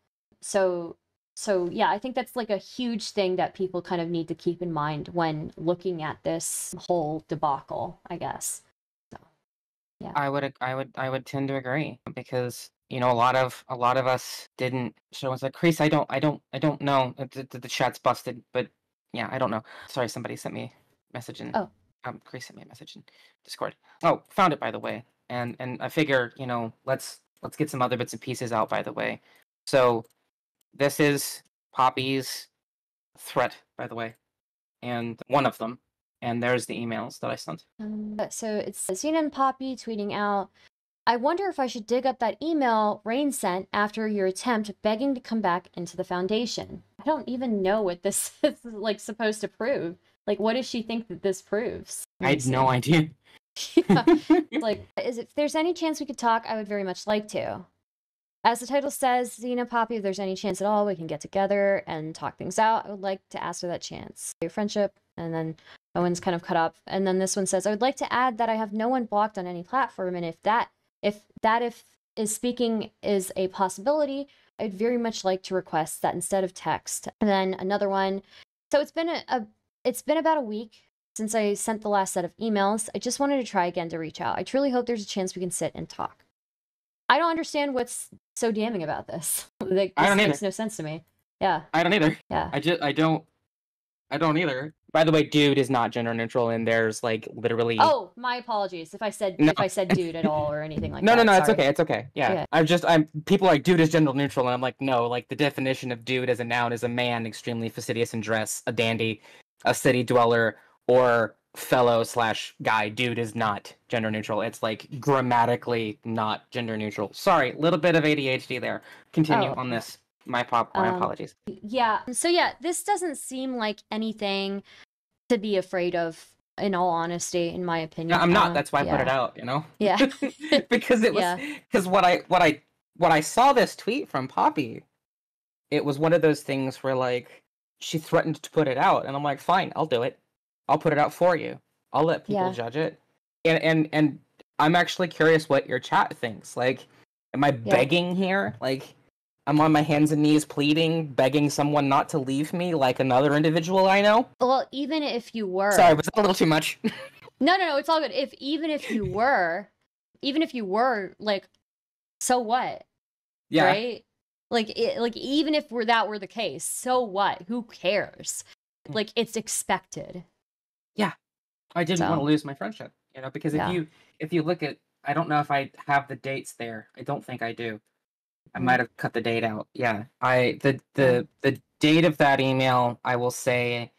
So yeah, I think that's like a huge thing that people kind of need to keep in mind when looking at this whole debacle, I guess. So yeah. I would tend to agree, because a lot of us didn't. So it's like, Chris, I don't know. The chat's busted, but yeah, I don't know. Sorry, somebody sent me a message in. Oh. Chris sent me a message in Discord. Oh, found it, by the way. And I figure, let's get some other bits and pieces out, by the way. So this is Poppy's threat, by the way, and one of them. And there's the emails that I sent. So it's Zena and Poppy tweeting out, I wonder if I should dig up that email Rain sent after your attempt begging to come back into the Foundation. I don't even know what this is like supposed to prove. Like, what does she think that this proves? I had no idea. Yeah. Like, if there's any chance we could talk, I would very much like to. As the title says, Zena, Poppy, if there's any chance at all, we can get together and talk things out. I would like to ask for that chance. Your friendship, and then Owen's kind of cut up. And then this one says, I would like to add that I have no one blocked on any platform, and if speaking is a possibility, I'd very much like to request that instead of text. And then another one. So it's been about a week since I sent the last set of emails. I just wanted to try again to reach out. I truly hope there's a chance we can sit and talk. I don't understand what's so damning about this. Like, I don't either. Makes no sense to me. Yeah. I don't either. Yeah. I don't either. By the way, dude is not gender neutral, and there's like literally. Oh, my apologies if I said dude at all or anything like no, that. No, Sorry. it's okay. Yeah. People are like, dude is gender neutral, and I'm like, no, like the definition of dude as a noun is a man extremely fastidious in dress, a dandy, a city dweller, or fellow/guy. Dude is not gender neutral. It's like grammatically not gender neutral. Sorry, little bit of ADHD there. Continue on this. My apologies. Yeah. So yeah, this doesn't seem like anything to be afraid of, in all honesty, in my opinion. No, I'm not. That's why I put it out, Yeah. Because it was because what I saw this tweet from Poppy, it was one of those things where like she threatened to put it out, and I'm like, fine, I'll do it. I'll put it out for you. I'll let people judge it. And I'm actually curious what your chat thinks. Like, am I begging here? Like, I'm on my hands and knees pleading, begging someone not to leave me like another individual I know? Well, even if you were... Sorry, was that a little too much? No, it's all good. Even if you were, like, so what? Yeah. Right? Like, even if that were the case, so what? Who cares? Like, it's expected. Yeah. I didn't want to lose my friendship, because if you look at, I don't know if I have the dates there. I don't think I do. I might have cut the date out. Yeah. The date of that email, I will say,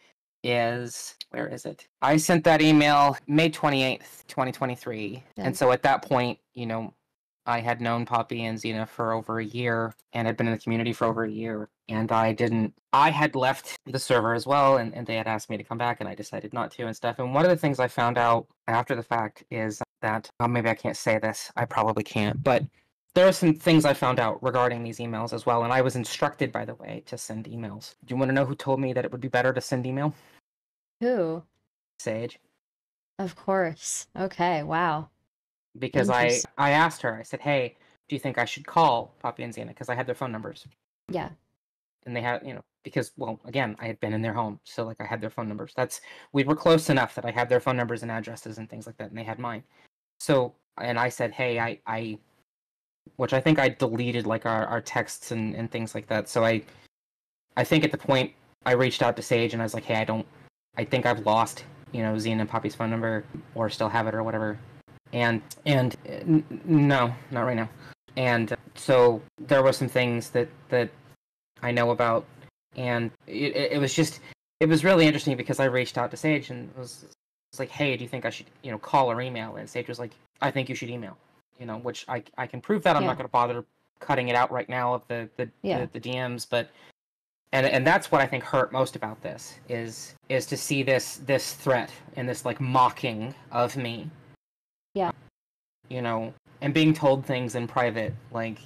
is, where is it? I sent that email May 28th, 2023. Yeah. And so at that point, I had known Poppy and Zena for over a year and had been in the community for over a year. And I had left the server as well, and they had asked me to come back, and I decided not to and stuff. And one of the things I found out after the fact is that, maybe I can't say this, I probably can't, but there are some things I found out regarding these emails as well, and I was instructed, by the way, to send emails. Do you want to know who told me that it would be better to send email? Who? Saige. Of course. Okay, wow. Because I asked her, I said, hey, do you think I should call Poppy and Zena? Because I had their phone numbers. Yeah. And they had, because, well, again, I had been in their home, so, like, I had their phone numbers. We were close enough that I had their phone numbers and addresses and things like that, and they had mine. So, and I said, hey, which I think I deleted, like, our texts and things like that. So I think at the point I reached out to Saige and I was like, hey, I think I've lost, Zena and Poppy's phone number, or still have it or whatever. And no, not right now. And so there were some things that I know about, and it was really interesting because I reached out to Saige and was like, hey, do you think I should, call or email? And Saige was like, I think you should email. Which I can prove that. I'm not going to bother cutting it out right now of the DMs, but and that's what I think hurt most about this is to see this threat and this like mocking of me. Yeah. And being told things in private, like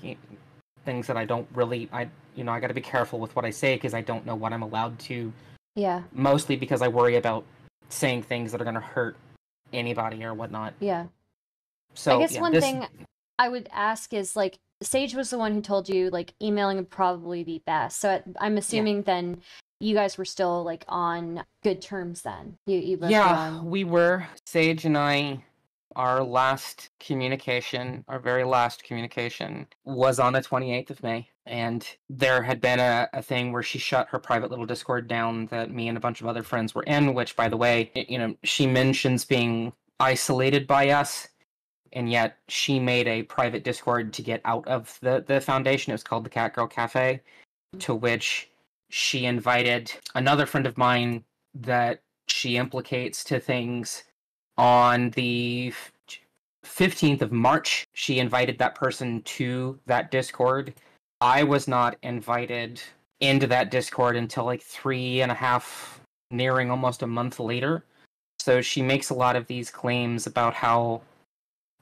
things that I don't really, I got to be careful with what I say because I don't know what I'm allowed to. Yeah. Mostly because I worry about saying things that are going to hurt anybody or whatnot. Yeah. So I guess one thing I would ask is, like, Saige was the one who told you, like, emailing would probably be best. So I'm assuming then you guys were still, like, on good terms then. You both were on... we were. Saige and I, our very last communication was on the 28th of May. And there had been a thing where she shut her private little Discord down that me and a bunch of other friends were in, which, by the way, she mentions being isolated by us. And yet she made a private Discord to get out of the foundation. It was called the Catgirl Cafe, to which she invited another friend of mine that she implicates to things. On the 15th of March, she invited that person to that Discord. I was not invited into that Discord until like 3.5, nearing almost a month later. So she makes a lot of these claims about how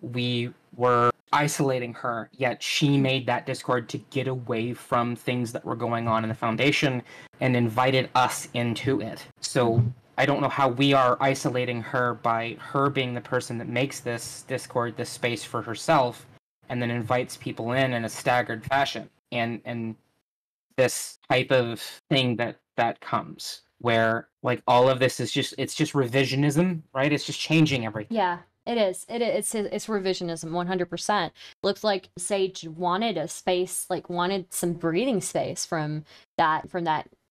we were isolating her, yet she made that Discord to get away from things that were going on in the Foundation and invited us into it. So I don't know how we are isolating her by her being the person that makes this Discord, this space for herself, and then invites people in a staggered fashion. And this type of thing that comes where, like, all of this is it's just revisionism, right? It's just changing everything. Yeah. It is. It's revisionism, 100%. Looks like Saige wanted a space, like wanted some breathing space from that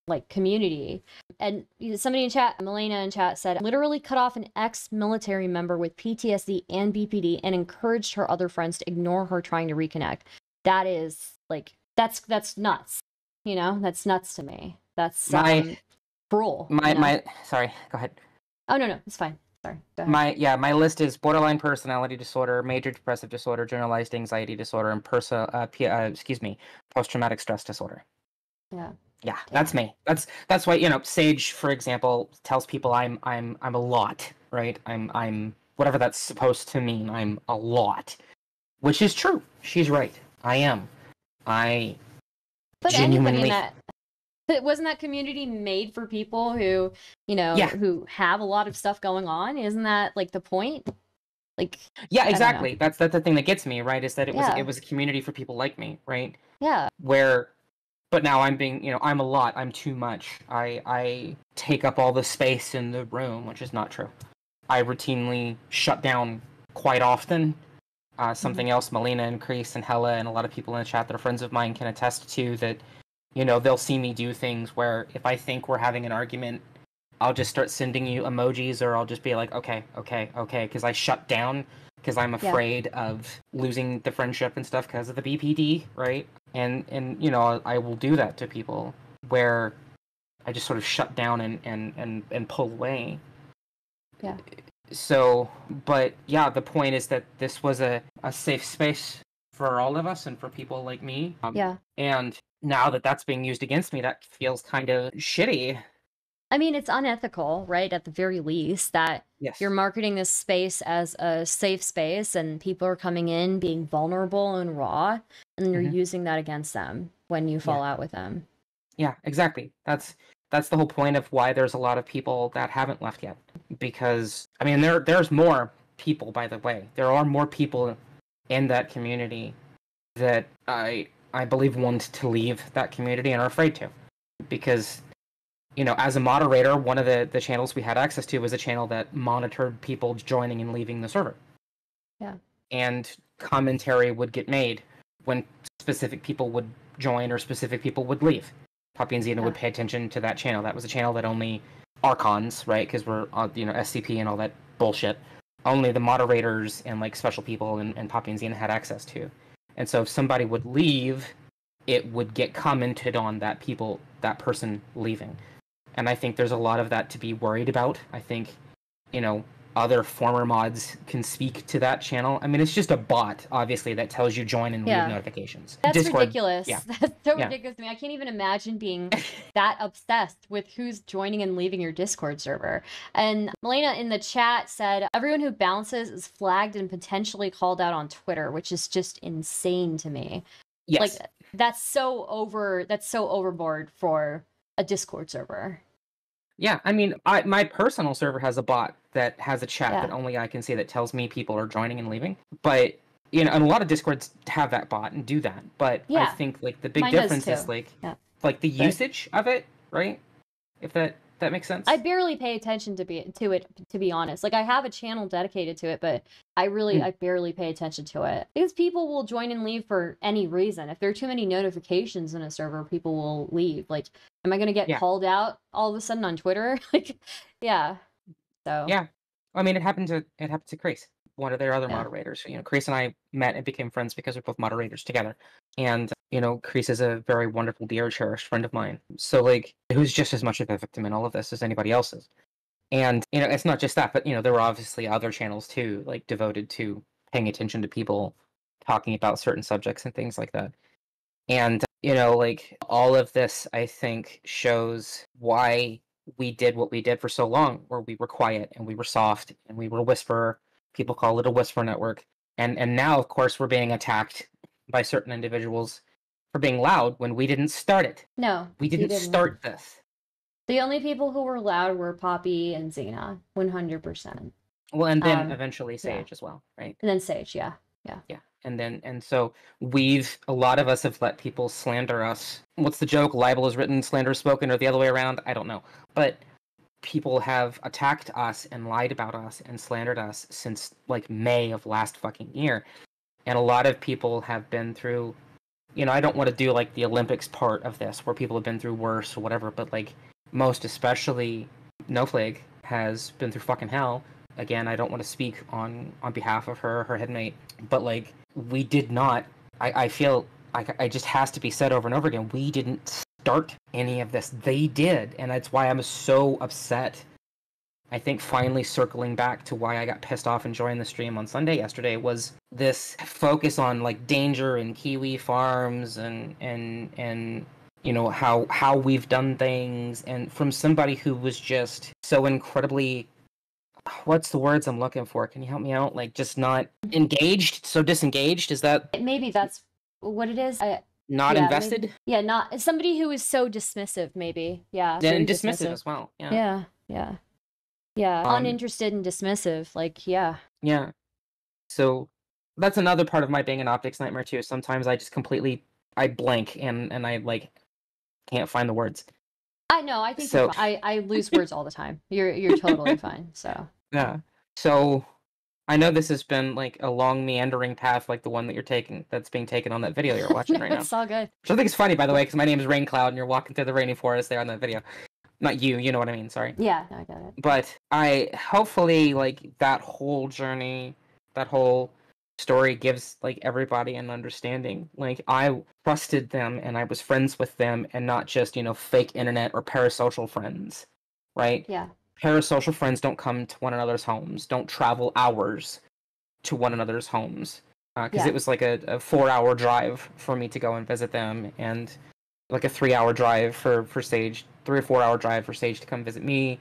like community. And somebody in chat, Melena in chat, said literally cut off an ex-military member with PTSD and BPD and encouraged her other friends to ignore her trying to reconnect. That is like that's nuts. That's nuts to me. That's cruel. Sorry, go ahead. Oh no, it's fine. Sorry, go ahead. My list is borderline personality disorder, major depressive disorder, generalized anxiety disorder, and post-traumatic stress disorder. Yeah. Yeah, that's me. That's why, Saige, for example, tells people I'm a lot, right? I'm whatever that's supposed to mean. I'm a lot, which is true. She's right. I am. But genuinely. Wasn't that community made for people who, who have a lot of stuff going on? Isn't that like the point? Like, yeah, exactly. That's the thing that gets me, right? Is that it was a community for people like me, right? Yeah. But now I'm being, I'm a lot. I'm too much. I take up all the space in the room, which is not true. I routinely shut down quite often. Something else Melina and Chris and Hella and a lot of people in the chat that are friends of mine can attest to, that they'll see me do things where if I think we're having an argument, I'll just start sending you emojis, or I'll just be like, okay, because I shut down because I'm afraid of losing the friendship and stuff because of the BPD, right? And I will do that to people where I just sort of shut down and pull away. Yeah. So, but yeah, the point is that this was a safe space for all of us and for people like me. And now that that's being used against me, that feels kind of shitty. I mean, it's unethical, right? At the very least, that you're marketing this space as a safe space and people are coming in being vulnerable and raw, and then you're using that against them when you fall out with them. Yeah, exactly. That's the whole point of why there's a lot of people that haven't left yet. Because, I mean, there's more people, by the way. There are more people in that community that I believe want to leave that community and are afraid to. Because, as a moderator, one of the channels we had access to was a channel that monitored people joining and leaving the server. Yeah. And commentary would get made when specific people would join or specific people would leave. Poppy and Zena would pay attention to that channel. That was a channel that only Archons, right? Because we're, SCP and all that bullshit. Only the moderators and, like, special people and Poppy and Zena had access to. And so if somebody would leave, it would get commented on that person leaving. And I think there's a lot of that to be worried about. I think, other former mods can speak to that channel. I mean, it's just a bot, obviously, that tells you join and leave notifications. That's Discord, ridiculous. Yeah. That's so ridiculous to me. I can't even imagine being that obsessed with who's joining and leaving your Discord server. And Melena in the chat said, everyone who bounces is flagged and potentially called out on Twitter, which is just insane to me. Yes. Like, that's so overboard for a Discord server. Yeah, I mean, my personal server has a bot that has a chat that only I can see that tells me people are joining and leaving. But and a lot of Discords have that bot and do that, but I Yeah. think like the big Mine does difference is too. like Yeah. like the But usage of it, right? If that makes sense. I barely pay attention to it, to be honest. Like I have a channel dedicated to it, but I barely pay attention to it. Because people will join and leave for any reason. If there are too many notifications in a server, people will leave. Like, am I gonna get called out all of a sudden on Twitter? Like, yeah. So Yeah. I mean, it happened to Chris, one of their other Yeah. moderators. Chris and I met and became friends because we're both moderators together. And Chris is a very wonderful, dear, cherished friend of mine. So like, who's just as much of a victim in all of this as anybody else is. And it's not just that, but there were obviously other channels too, like devoted to paying attention to people talking about certain subjects and things like that. And like all of this, I think, shows why we did what we did for so long, where we were quiet and we were soft and we were whisper. People call it a whisper network. And now, of course, we're being attacked by certain individuals for being loud when we didn't start it. No, we didn't start this. The only people who were loud were Poppy and Zena, 100%. Well, and then eventually Saige as well, right? And then Saige, yeah. And so a lot of us have let people slander us. What's the joke? Libel is written, slander is spoken, or the other way around? I don't know. But people have attacked us and lied about us and slandered us since like May of last fucking year. And a lot of people have been through, I don't want to do like the Olympics part of this where people have been through worse or whatever, but like most especially Snowflake has been through fucking hell. Again, I don't want to speak on behalf of her headmate, but like we did not. I feel like I just has to be said over and over again. We didn't start any of this. They did, and that's why I'm so upset. I think finally circling back to why I got pissed off and joined the stream on Sunday yesterday was this focus on like danger and Kiwi farms and how we've done things, and from somebody who was just so incredibly, what's the words I'm looking for? Can you help me out? Like just not engaged, so disengaged. Is that maybe that's what it is? Not invested? Maybe, yeah, not somebody who is so dismissive. Maybe, yeah. And dismissive as well. Yeah. Uninterested and dismissive. Like, yeah. Yeah. So that's another part of my being an optics nightmare too. Sometimes I just completely blank and I like can't find the words. I know. I think so. I lose words all the time. You're totally fine. So yeah. So I know this has been like a long meandering path, like the one that that's being taken on that video you're watching right now. It's all good. Which I think is funny, by the way, because my name is Raynecloud and you're walking through the rainy forest there on that video. Not you know what I mean, sorry. Yeah, I got it. But I hopefully like that whole journey, that whole story gives like everybody an understanding. Like I trusted them and I was friends with them and not just, fake internet or parasocial friends, right? Yeah. Parasocial friends don't come to one another's homes, don't travel hours to one another's homes. Because it was like a 4-hour drive for me to go and visit them, and like a 3-hour drive for Saige, 3 or 4-hour drive for Saige to come visit me,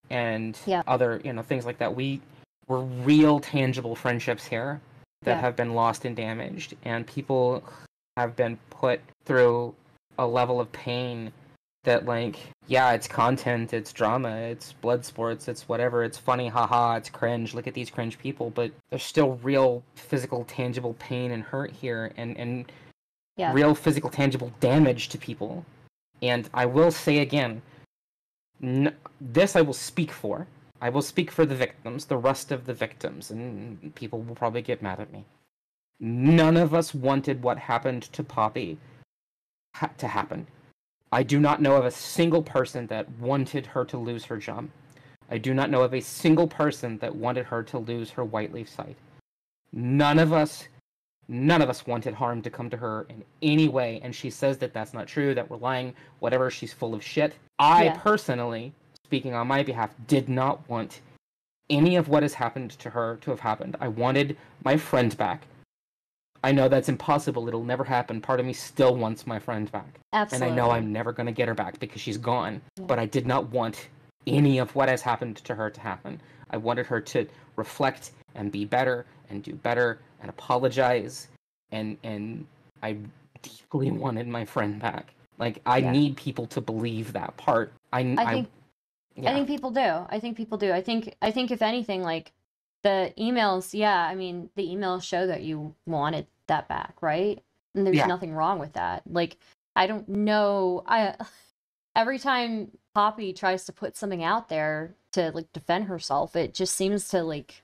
and other things like that. We were real tangible friendships here that have been lost and damaged, and people have been put through a level of pain that like, yeah, it's content, it's drama, it's blood sports, it's whatever, it's funny, haha, it's cringe, look at these cringe people, but there's still real physical tangible pain and hurt here, and real physical tangible damage to people. And I will say again, this I will speak for. I will speak for the victims, the rest of the victims, and people will probably get mad at me. None of us wanted what happened to Poppy to happen. I do not know of a single person that wanted her to lose her job. I do not know of a single person that wanted her to lose her white leaf sight. None of us wanted harm to come to her in any way, and she says that that's not true, that we're lying, whatever, she's full of shit. I personally, speaking on my behalf, did not want any of what has happened to her to have happened. I wanted my friend back. I know that's impossible, it'll never happen. Part of me still wants my friend back. Absolutely. And I know I'm never going to get her back because she's gone. But I did not want any of what has happened to her to happen. I wanted her to reflect and be better and do better and apologize. And I deeply wanted my friend back. Like, I need people to believe that part. I think people do. I think if anything, like, The emails, yeah, I mean, the emails show that you wanted that back, right? And there's Yeah. nothing wrong with that. Like, I don't know. Every time Poppy tries to put something out there to like defend herself, it just seems to like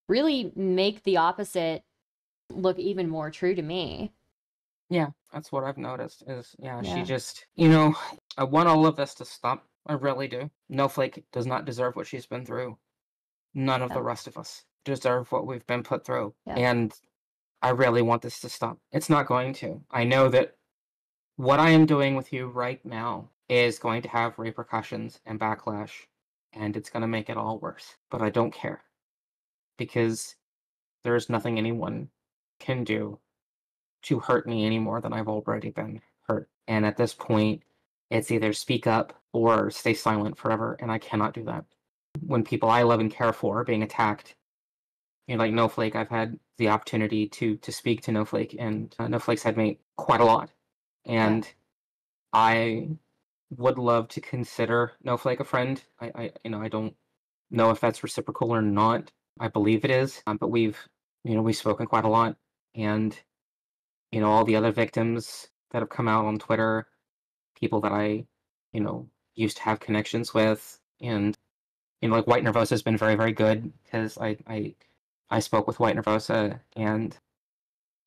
really make the opposite look even more true to me. Yeah, that's what I've noticed is, yeah, she Yeah. just, I want all of this to stop. I really do. Snowflake does not deserve what she's been through. None of Yeah. the rest of us deserve what we've been put through. Yeah. And I really want this to stop. It's not going to. I know that what I am doing with you right now is going to have repercussions and backlash, and it's going to make it all worse. But I don't care because there's nothing anyone can do to hurt me any more than I've already been hurt. And at this point, it's either speak up or stay silent forever, and I cannot do that. When people I love and care for are being attacked, like Snowflake, I've had the opportunity to speak to Snowflake, and Snowflake's had me quite a lot. Yeah. And I would love to consider Snowflake a friend. I don't know if that's reciprocal or not. I believe it is, but we've spoken quite a lot, and all the other victims that have come out on Twitter, people that I, you know, used to have connections with, and like White Nervosa has been very, very good because I spoke with White Nervosa, and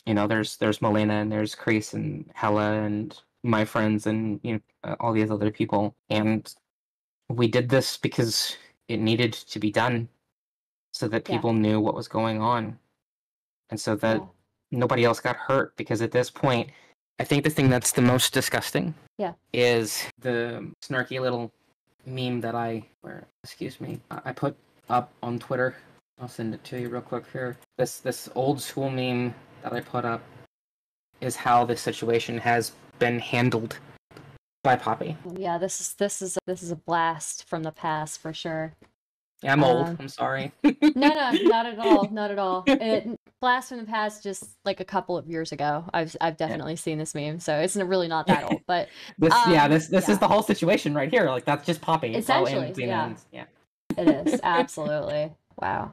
there's Melena and there's Kreese and Hella and my friends and all these other people, and we did this because it needed to be done so that Yeah. people knew what was going on, and so that Yeah. nobody else got hurt. Because at this point, I think the thing that's the most disgusting Yeah. is the snarky little meme that excuse me, I put up on Twitter. I'll send it to you real quick here. This old school meme that I put up is how this situation has been handled by Poppy. Yeah, this is a blast from the past for sure. Yeah, I'm old. I'm sorry. No, not at all. Not at all. Blast from the past, just like a couple of years ago. I've definitely seen this meme, so it's really not that old. But this is the whole situation right here. Like that's just Poppy. Essentially, And Zena, yeah, and, yeah. it is absolutely wow.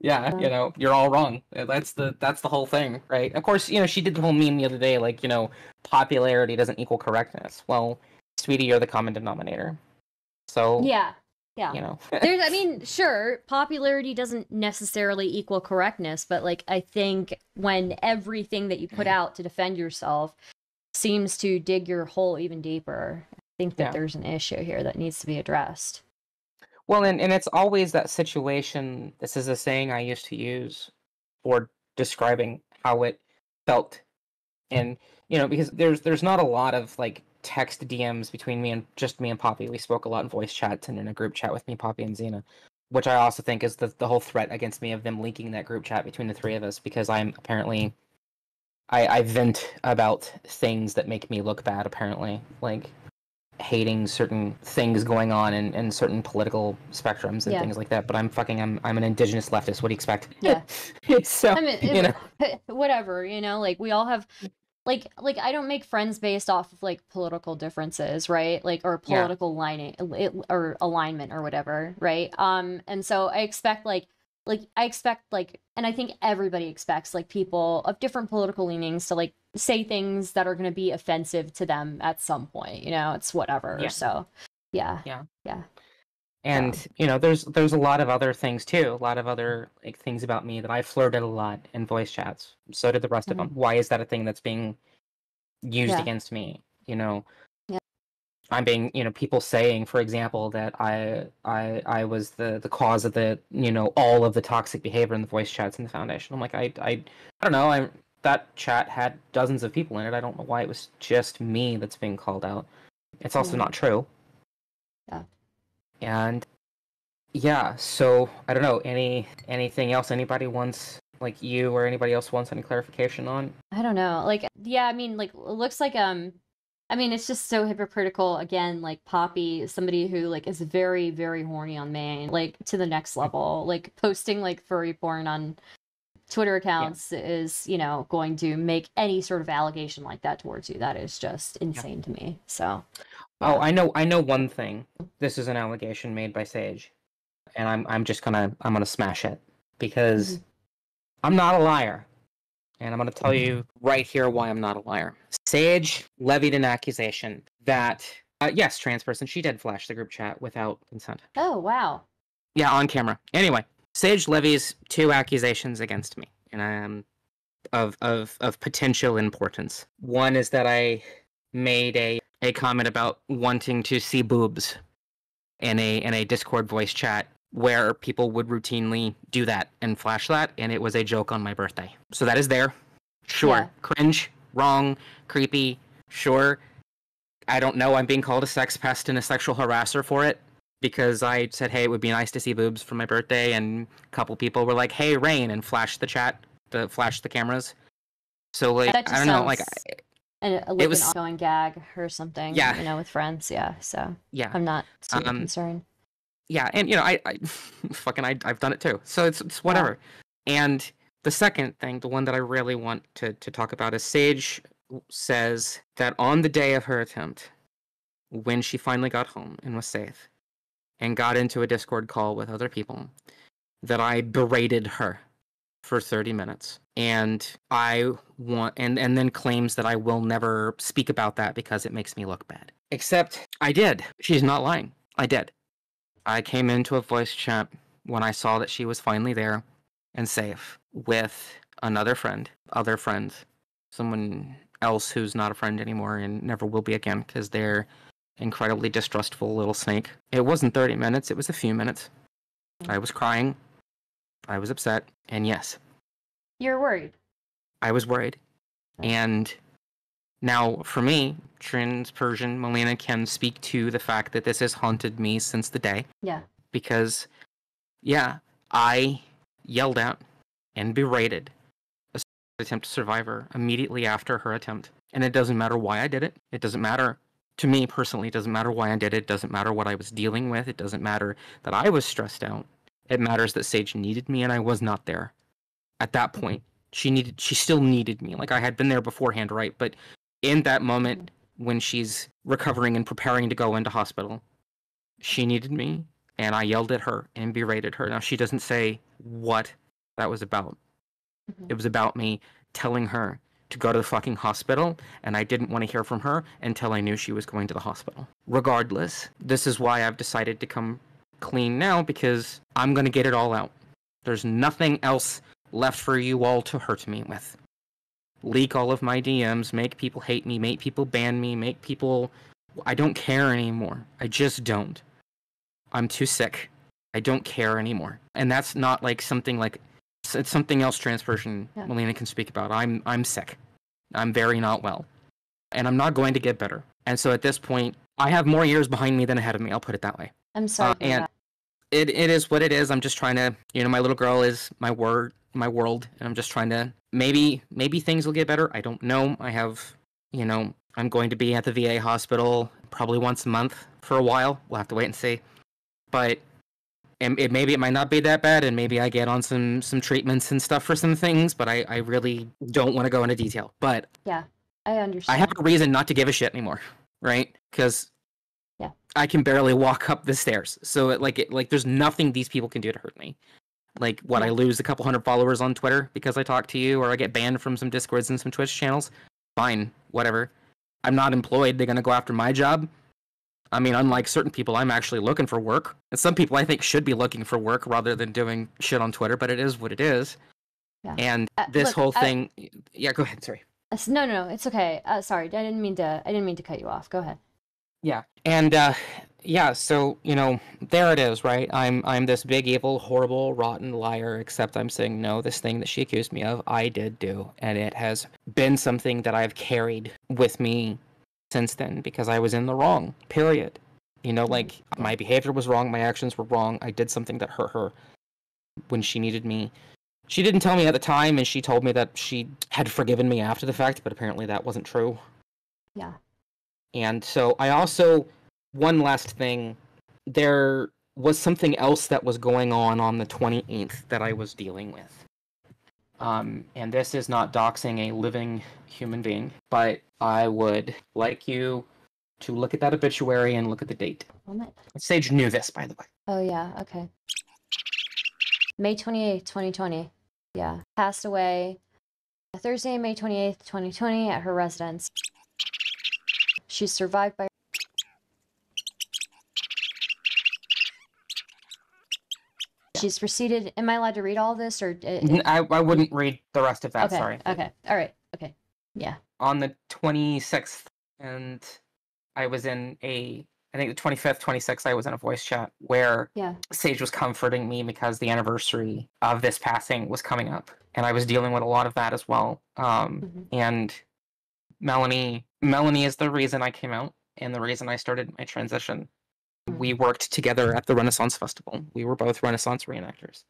Yeah, you're all wrong. That's the whole thing, right? Of course, she did the whole meme the other day, like, popularity doesn't equal correctness. Well, sweetie, you're the common denominator. So Yeah. there's, I mean, sure, popularity doesn't necessarily equal correctness, but like I think when everything that you put out to defend yourself seems to dig your hole even deeper, I think that there's an issue here that needs to be addressed. Well, and it's always that situation. This is a saying I used to use for describing how it felt, and because there's not a lot of like text DMs between me and Poppy. We spoke a lot in voice chats and in a group chat with me, Poppy and Zena, which I also think is the whole threat against me of them leaking that group chat between the three of us, because I'm apparently I vent about things that make me look bad, apparently, like hating certain things going on in certain political spectrums and things like that. But I'm an indigenous leftist. What do you expect? Yeah. So I mean, whatever, like we all have like I don't make friends based off of like political differences, right? Like or political lining or alignment or whatever, right? And so I expect and I think everybody expects like people of different political leanings to like say things that are going to be offensive to them at some point, it's whatever. Yeah. So yeah. And there's a lot of other things too, a lot of other like things about me that I flirted a lot in voice chats. So did the rest of them. Why is that a thing that's being used against me? I'm being, people saying, for example, that I was the cause of the, all of the toxic behavior in the voice chats in the foundation. I'm like, I don't know. That chat had dozens of people in it. I don't know why it was just me that's being called out. It's also not true. Yeah. And yeah, so I don't know, anything else anybody wants, like you or anybody else wants any clarification on? I don't know. Like, yeah, I mean, like, it looks like, I mean, it's just so hypocritical. Again, like Poppy is somebody who like is very, very horny on Maine, like to the next level. Like posting like furry porn on Twitter accounts is, going to make any sort of allegation like that towards you. That is just insane to me. So. Yeah. Oh, I know one thing. This is an allegation made by Saige, and I'm gonna smash it because I'm not a liar. And I'm going to tell you right here why I'm not a liar. Saige levied an accusation that, yes, trans person, she did flash the group chat without consent. Oh, wow. Yeah, on camera. Anyway, Saige levies 2 accusations against me, and of potential importance. One is that I made a comment about wanting to see boobs in a Discord voice chat where people would routinely do that and flash that, and it was a joke on my birthday. So that is there. Sure. Yeah. Cringe, wrong, creepy, sure. I don't know, I'm being called a sex pest and a sexual harasser for it, because I said, hey, it would be nice to see boobs for my birthday, and a couple people were like, hey, Rain, and flashed the chat, flashed the cameras. So, like, That just I don't know, like, it was an ongoing gag or something, yeah, you know, with friends, yeah, so yeah, I'm not super concerned. Yeah, and, you know, I've done it too, so it's whatever. Yeah. And the second thing, the one that I really want to talk about, is Saige says that on the day of her attempt, when she finally got home and was safe, and got into a Discord call with other people, that I berated her for 30 minutes. And and then claims that I will never speak about that because it makes me look bad. Except I did. She's not lying. I did. I came into a voice chat when I saw that she was finally there and safe with another friend, other friend, someone else who's not a friend anymore and never will be again because they're incredibly distrustful little snake. It wasn't 30 minutes, it was a few minutes. I was crying. I was upset. And yes. You're worried. I was worried. And now, for me, trans Persian Melina can speak to the fact that this has haunted me since the day. Yeah. Because, yeah, I yelled at and berated a attempt survivor immediately after her attempt. And it doesn't matter why I did it. It doesn't matter. To me personally, it doesn't matter why I did it. It doesn't matter what I was dealing with. It doesn't matter that I was stressed out. It matters that Saige needed me and I was not there. At that point, she still needed me. Like, I had been there beforehand, right? But in that moment, when she's recovering and preparing to go into hospital, she needed me, and I yelled at her and berated her. Now, she doesn't say what that was about. It was about me telling her to go to the fucking hospital, and I didn't want to hear from her until I knew she was going to the hospital. Regardless, this is why I've decided to come clean now, because I'm going to get it all out. There's nothing else left for you all to hurt me with. Leak all of my DMs, make people hate me, make people ban me, make people... I don't care anymore. I just don't. I'm too sick. I don't care anymore. And that's not like something like... It's something else trans person Melina can speak about. I'm sick. I'm very not well. And I'm not going to get better. And so at this point, I have more years behind me than ahead of me, I'll put it that way. I'm sorry. And it is what it is. I'm just trying to... You know, my little girl is my world, and I'm just trying to... Maybe things will get better. I don't know. I have... You know, I'm going to be at the VA hospital probably once a month for a while. We'll have to wait and see. But... And maybe it might not be that bad, and maybe I get on some treatments and stuff for some things, but I really don't want to go into detail. But yeah, I understand. I have a reason not to give a shit anymore, right? Because I can barely walk up the stairs. So there's nothing these people can do to hurt me. Like, I lose a couple hundred followers on Twitter because I talk to you, or I get banned from some Discords and some Twitch channels. Fine, whatever. I'm not employed. They're gonna go after my job. I mean, unlike certain people, I'm actually looking for work. And some people I think should be looking for work rather than doing shit on Twitter, but it is what it is. Yeah. And this whole thing... Yeah, go ahead, sorry. No, it's okay. Sorry, I didn't mean to cut you off. Go ahead. Yeah. And, so, you know, there it is, right? I'm this big, evil, horrible, rotten liar, except I'm saying, no, this thing that she accused me of, I did do. And it has been something that I've carried with me since then, because I was in the wrong, period. You know, like, my behavior was wrong, my actions were wrong, I did something that hurt her when she needed me. She didn't tell me at the time, and she told me that she had forgiven me after the fact, but apparently that wasn't true. Yeah. And so I also, one last thing, there was something else that was going on the 28th that I was dealing with. And this is not doxing a living human being, but I would like you to look at that obituary and look at the date. Saige knew this, by the way. Oh, yeah, okay. May 28th, 2020. Yeah. Passed away Thursday, May 28th, 2020 at her residence. She's survived by... She's proceeded... Am I allowed to read all this, or... I wouldn't read the rest of that, okay, sorry. Okay, all right, okay, yeah. On the 26th, and I was in I think the 25th, 26th, I was in a voice chat where Saige was comforting me because the anniversary of this passing was coming up. And I was dealing with a lot of that as well. And Melanie is the reason I came out and the reason I started my transition. We worked together at the Renaissance Festival. We were both Renaissance reenactors.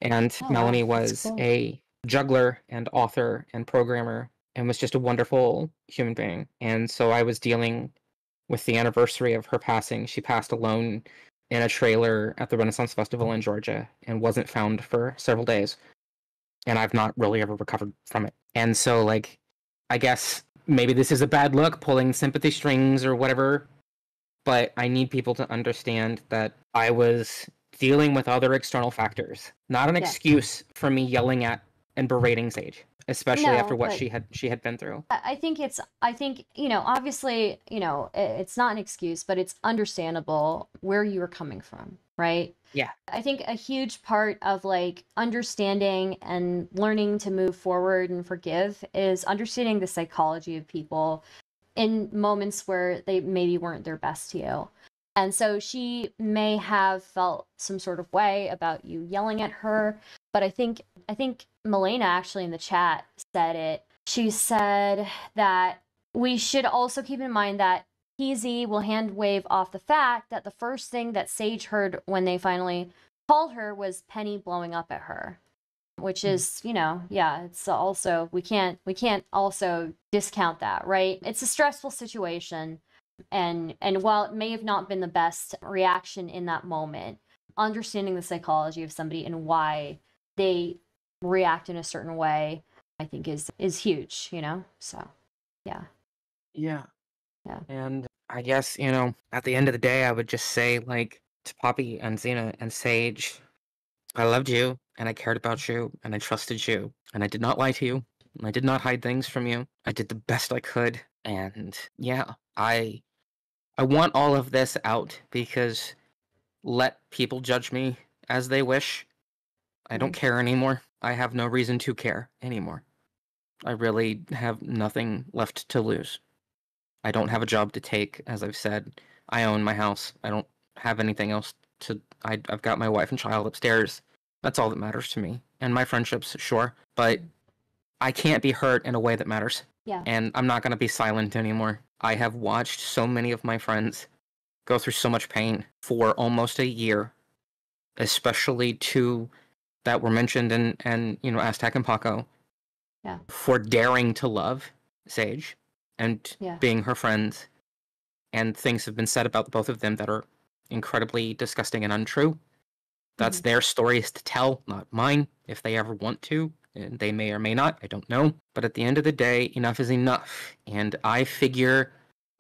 And Melanie was a juggler and author and programmer and was just a wonderful human being. And so I was dealing with the anniversary of her passing. She passed alone in a trailer at the Renaissance Festival in Georgia and wasn't found for several days. And I've not really ever recovered from it. And so, like, I guess maybe this is a bad look, pulling sympathy strings or whatever, but I need people to understand that I was dealing with other external factors. Not an excuse for me yelling at and berating Saige, especially after what she had been through. I think, you know, obviously, you know, it's not an excuse, but it's understandable where you were coming from, right? Yeah. I think a huge part of like understanding and learning to move forward and forgive is understanding the psychology of people in moments where they maybe weren't their best to you. And so she may have felt some sort of way about you yelling at her, but I think Milena actually in the chat said it. She said that we should also keep in mind that PZ will hand wave off the fact that the first thing that Saige heard when they finally called her was Penny blowing up at her, which is, you know, yeah, it's also, we can't also discount that, right? It's a stressful situation. And while it may have not been the best reaction in that moment, understanding the psychology of somebody and why they react in a certain way, I think is huge, you know? So, yeah. Yeah. And I guess, you know, at the end of the day, I would just say, like, to Poppy and Zena and Saige, I loved you, and I cared about you, and I trusted you, and I did not lie to you, and I did not hide things from you. I did the best I could, and yeah, I want all of this out because let people judge me as they wish. I don't care anymore. I have no reason to care anymore. I really have nothing left to lose. I don't have a job to take, as I've said. I own my house. I don't have anything else to... I've got my wife and child upstairs. That's all that matters to me. And my friendships, sure. But I can't be hurt in a way that matters. Yeah. And I'm not going to be silent anymore. I have watched so many of my friends go through so much pain for almost a year, especially two that were mentioned in you know, Aztec and Paco, for daring to love Saige and being her friends. And things have been said about both of them that are incredibly disgusting and untrue. That's their stories to tell, not mine, if they ever want to. And they may or may not, I don't know. But at the end of the day, enough is enough. And I figure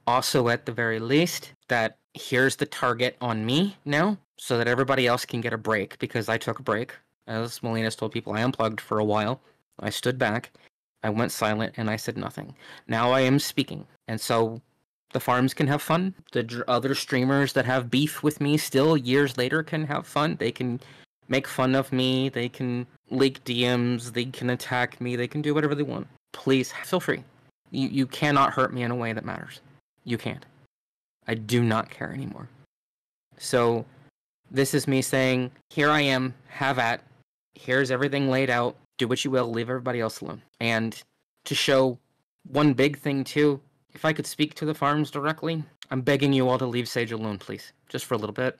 also at the very least that here's the target on me now, so that everybody else can get a break, because I took a break. As Melina's told people, I unplugged for a while. I stood back, I went silent, and I said nothing. Now I am speaking. And so the farms can have fun. The other streamers that have beef with me still years later can have fun. They can make fun of me. They can leak DMs. They can attack me. They can do whatever they want. Please, feel free. You cannot hurt me in a way that matters. You can't. I do not care anymore. So this is me saying, here I am, have at. Here's everything laid out. Do what you will. Leave everybody else alone. And to show one big thing too, if I could speak to the farms directly, I'm begging you all to leave Saige alone, please. Just for a little bit.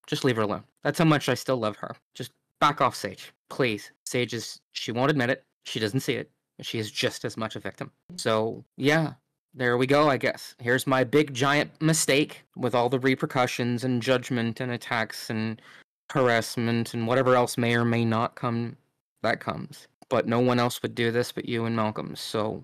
Just leave her alone. That's how much I still love her. Just back off Saige. Please. Saige she won't admit it. She doesn't see it. She is just as much a victim. So, yeah. There we go, I guess. Here's my big giant mistake with all the repercussions and judgment and attacks and harassment and whatever else may or may not come that comes. But no one else would do this but you and Malcolm. So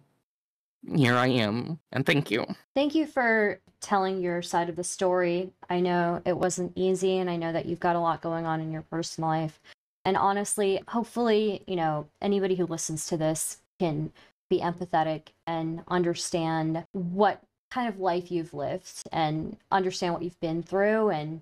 here I am, and thank you. Thank you for telling your side of the story. I know it wasn't easy, and I know that you've got a lot going on in your personal life. And honestly, hopefully, anybody who listens to this can be empathetic and understand what kind of life you've lived and understand what you've been through and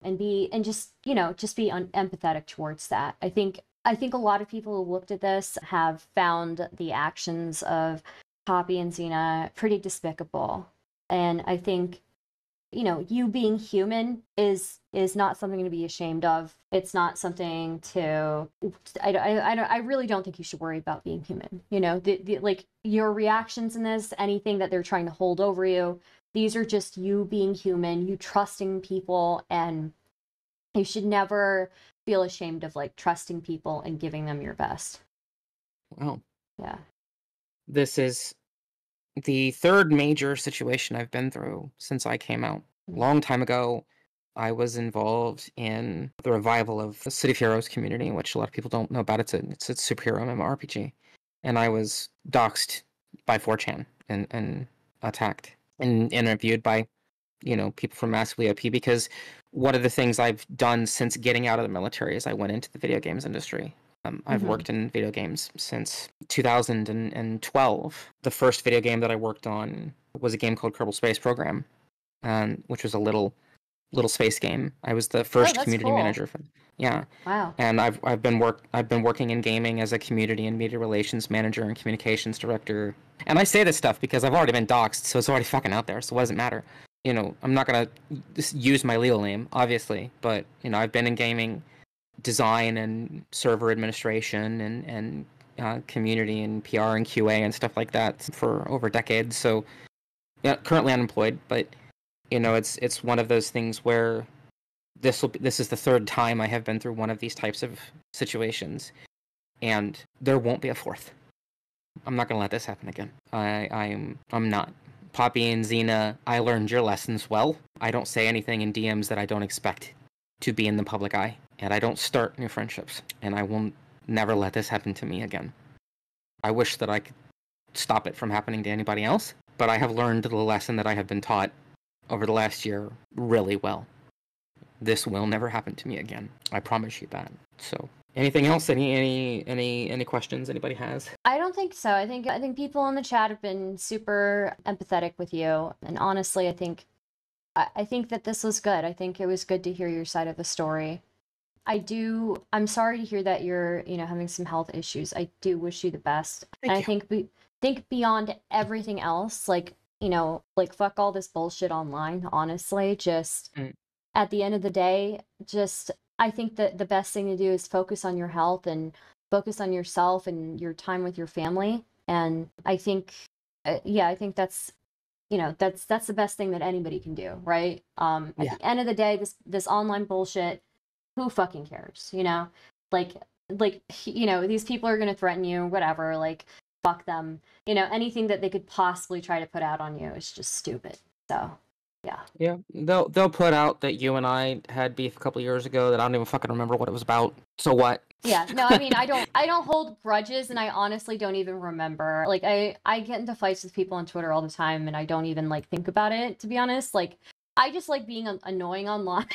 just be empathetic towards that. I think a lot of people who looked at this have found the actions of Poppy and Zena pretty despicable. And I think, you being human is not something to be ashamed of. It's not something to. I really don't think you should worry about being human. Like your reactions in this, anything that they're trying to hold over you, these are just you being human, you trusting people, and you should never feel ashamed of like trusting people and giving them your best. Wow. Yeah. This is the third major situation I've been through since I came out. A long time ago, I was involved in the revival of the City of Heroes community, which a lot of people don't know about. It's a superhero MMORPG. And I was doxxed by 4chan and attacked and interviewed by, people from Massively OP, because one of the things I've done since getting out of the military is I went into the video games industry. I've worked in video games since 2012. The first video game that I worked on was a game called Kerbal Space Program, which was a little space game. I was the first community manager for. Yeah. Wow. And I've been working in gaming as a community and media relations manager and communications director. And I say this stuff because I've already been doxxed, so it's already fucking out there. So what does it matter? I'm not gonna use my legal name, obviously, but I've been in gaming design and server administration and community and PR and QA and stuff like that for over decades. So yeah, currently unemployed, but it's one of those things where this is the third time I have been through one of these types of situations, and there won't be a fourth. I'm not gonna let this happen again. I'm not. Poppy and Zena, I learned your lessons well. I don't say anything in DMs that I don't expect to be in the public eye, and I don't start new friendships, and I will never let this happen to me again. I wish that I could stop it from happening to anybody else, but I have learned the lesson that I have been taught over the last year really well. This will never happen to me again. I promise you that. So, anything else? Any questions anybody has? I don't think so. I think people in the chat have been super empathetic with you, and honestly, I think that this was good. I think it was good to hear your side of the story. I'm sorry to hear that you're, having some health issues. I do wish you the best. Thank and you. I think beyond everything else, like, fuck all this bullshit online, honestly. Just at the end of the day, I think that the best thing to do is focus on your health and focus on yourself and your time with your family. And I think, I think that's the best thing that anybody can do, right? At the end of the day, this online bullshit, who fucking cares, like these people are gonna threaten you, whatever, like fuck them, anything that they could possibly try to put out on you is just stupid. So yeah, they'll put out that you and I had beef a couple years ago that I don't even fucking remember what it was about. So what? Yeah, no, I mean, I don't hold grudges, and I honestly don't even remember. Like, I get into fights with people on Twitter all the time, and I don't even, like, think about it, to be honest. Like, I just like being annoying online.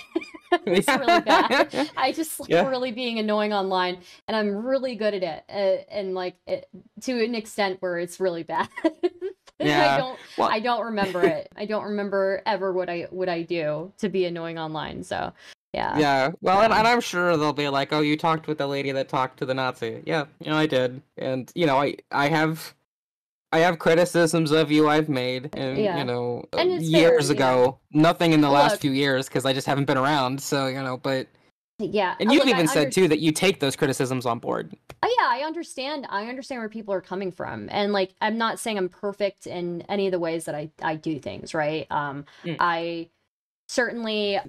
It's really bad. I just like really being annoying online, and I'm really good at it, and, like, to an extent where it's really bad. Yeah. I don't remember it. I don't remember ever what I do to be annoying online, so... Yeah. Yeah. Well, and I'm sure they'll be like, "Oh, you talked with the lady that talked to the Nazi." Yeah, I did. And I have criticisms of you I've made, and and years ago. Nothing in the last few years because I just haven't been around. So but yeah. And you've even said too that you take those criticisms on board. Yeah, I understand. I understand where people are coming from, and like I'm not saying I'm perfect in any of the ways that I do things, right? I certainly,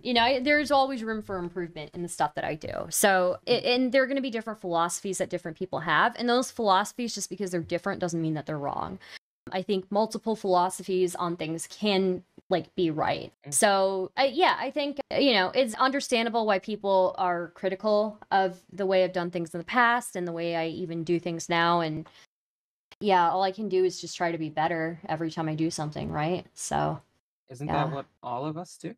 there's always room for improvement in the stuff that I do. So, and there are going to be different philosophies that different people have. And those philosophies, just because they're different, doesn't mean that they're wrong. I think multiple philosophies on things can be right. So, I think, it's understandable why people are critical of the way I've done things in the past and the way I even do things now. And all I can do is just try to be better every time I do something, right? So. Isn't that what all of us do?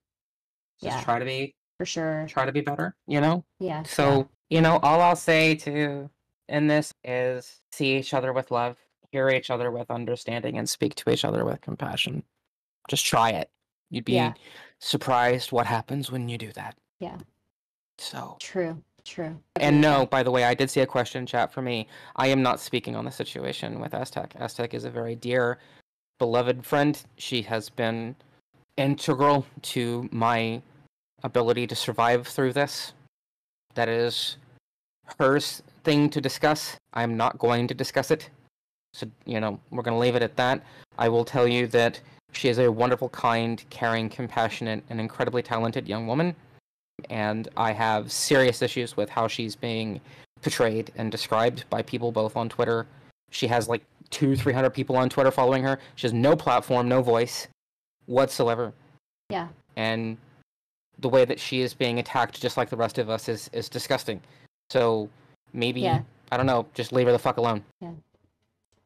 Just Yeah. try to be For sure. Try to be better, Yeah. So You know, all I'll say to in this is see each other with love, hear each other with understanding, and speak to each other with compassion. Just try it. You'd Yeah. be surprised what happens when you do that. Yeah. So. True. And no, by the way, I did see a question in chat for me. I am not speaking on the situation with Aztec. Aztec is a very dear, beloved friend. She has been integral to my ability to survive through this. That is her thing to discuss. I'm not going to discuss it. So, you know, we're going to leave it at that. I will tell you that she is a wonderful, kind, caring, compassionate, and incredibly talented young woman. And I have serious issues with how she's being portrayed and described by people both on Twitter. She has like 200-300 people on Twitter following her. She has no platform, no voice whatsoever. Yeah. And the way that she is being attacked, just like the rest of us, is disgusting. So maybe, I don't know, just leave her the fuck alone. Yeah.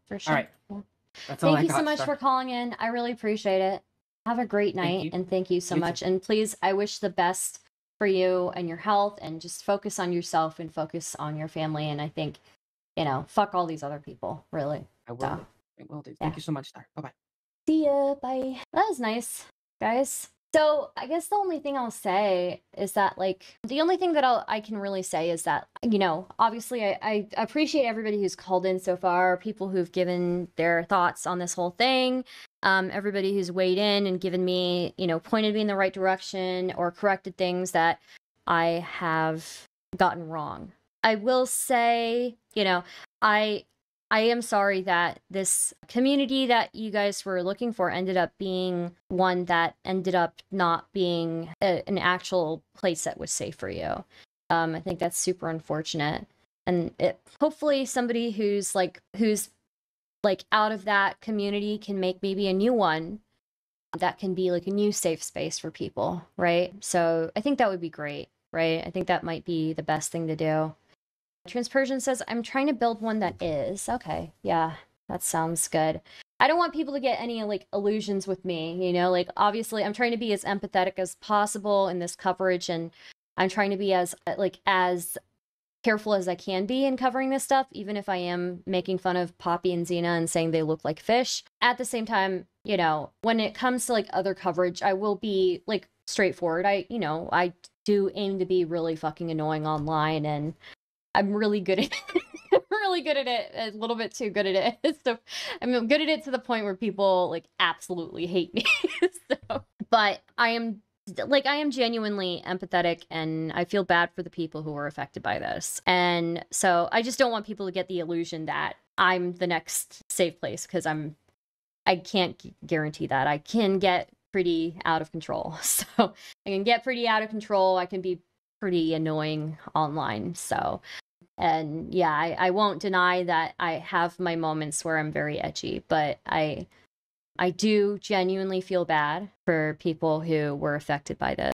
For sure. All right. Yeah. That's all Thank I you got, so much Star. for calling in. I really appreciate it. Have a great night, and thank you so much. And please, I wish the best for you and your health, and just focus on yourself and focus on your family. And I think, you know, fuck all these other people, really. I will. So, I will do. Thank you so much, Star. Bye-bye. see ya. Bye. That was nice, guys. So I guess the only thing I'll say is that, like, the only thing that I can really say is that, you know, obviously I appreciate everybody who's called in so far, people who've given their thoughts on this whole thing, everybody who's weighed in and given me, you know, pointed me in the right direction or corrected things that I have gotten wrong. I will say, you know, I am sorry that this community that you guys were looking for ended up being one that ended up not being an actual place that was safe for you. I think that's super unfortunate. And hopefully somebody who's out of that community can make maybe a new one that can be like a new safe space for people, right? So I think that would be great, right? I think that might be the best thing to do. Transpersion says, I'm trying to build one that is. Okay, yeah, that sounds good. I don't want people to get any, like, illusions with me, you know? Like, obviously, I'm trying to be as empathetic as possible in this coverage, and I'm trying to be as careful as I can be in covering this stuff, even if I am making fun of Poppy and Zena and saying they look like fish. At the same time, you know, when it comes to, like, other coverage, I will be, like, straightforward. I do aim to be really fucking annoying online, and I'm really good at it. I'm really good at it, a little bit too good at it. So I'm good at it to the point where people, like, absolutely hate me. But I am genuinely empathetic, and I feel bad for the people who were affected by this. And so I just don't want people to get the illusion that I'm the next safe place, because I can't guarantee that. I can get pretty out of control. So I can get pretty out of control. I can be pretty annoying online. So, and yeah, I won't deny that I have my moments where I'm very edgy, but I do genuinely feel bad for people who were affected by this.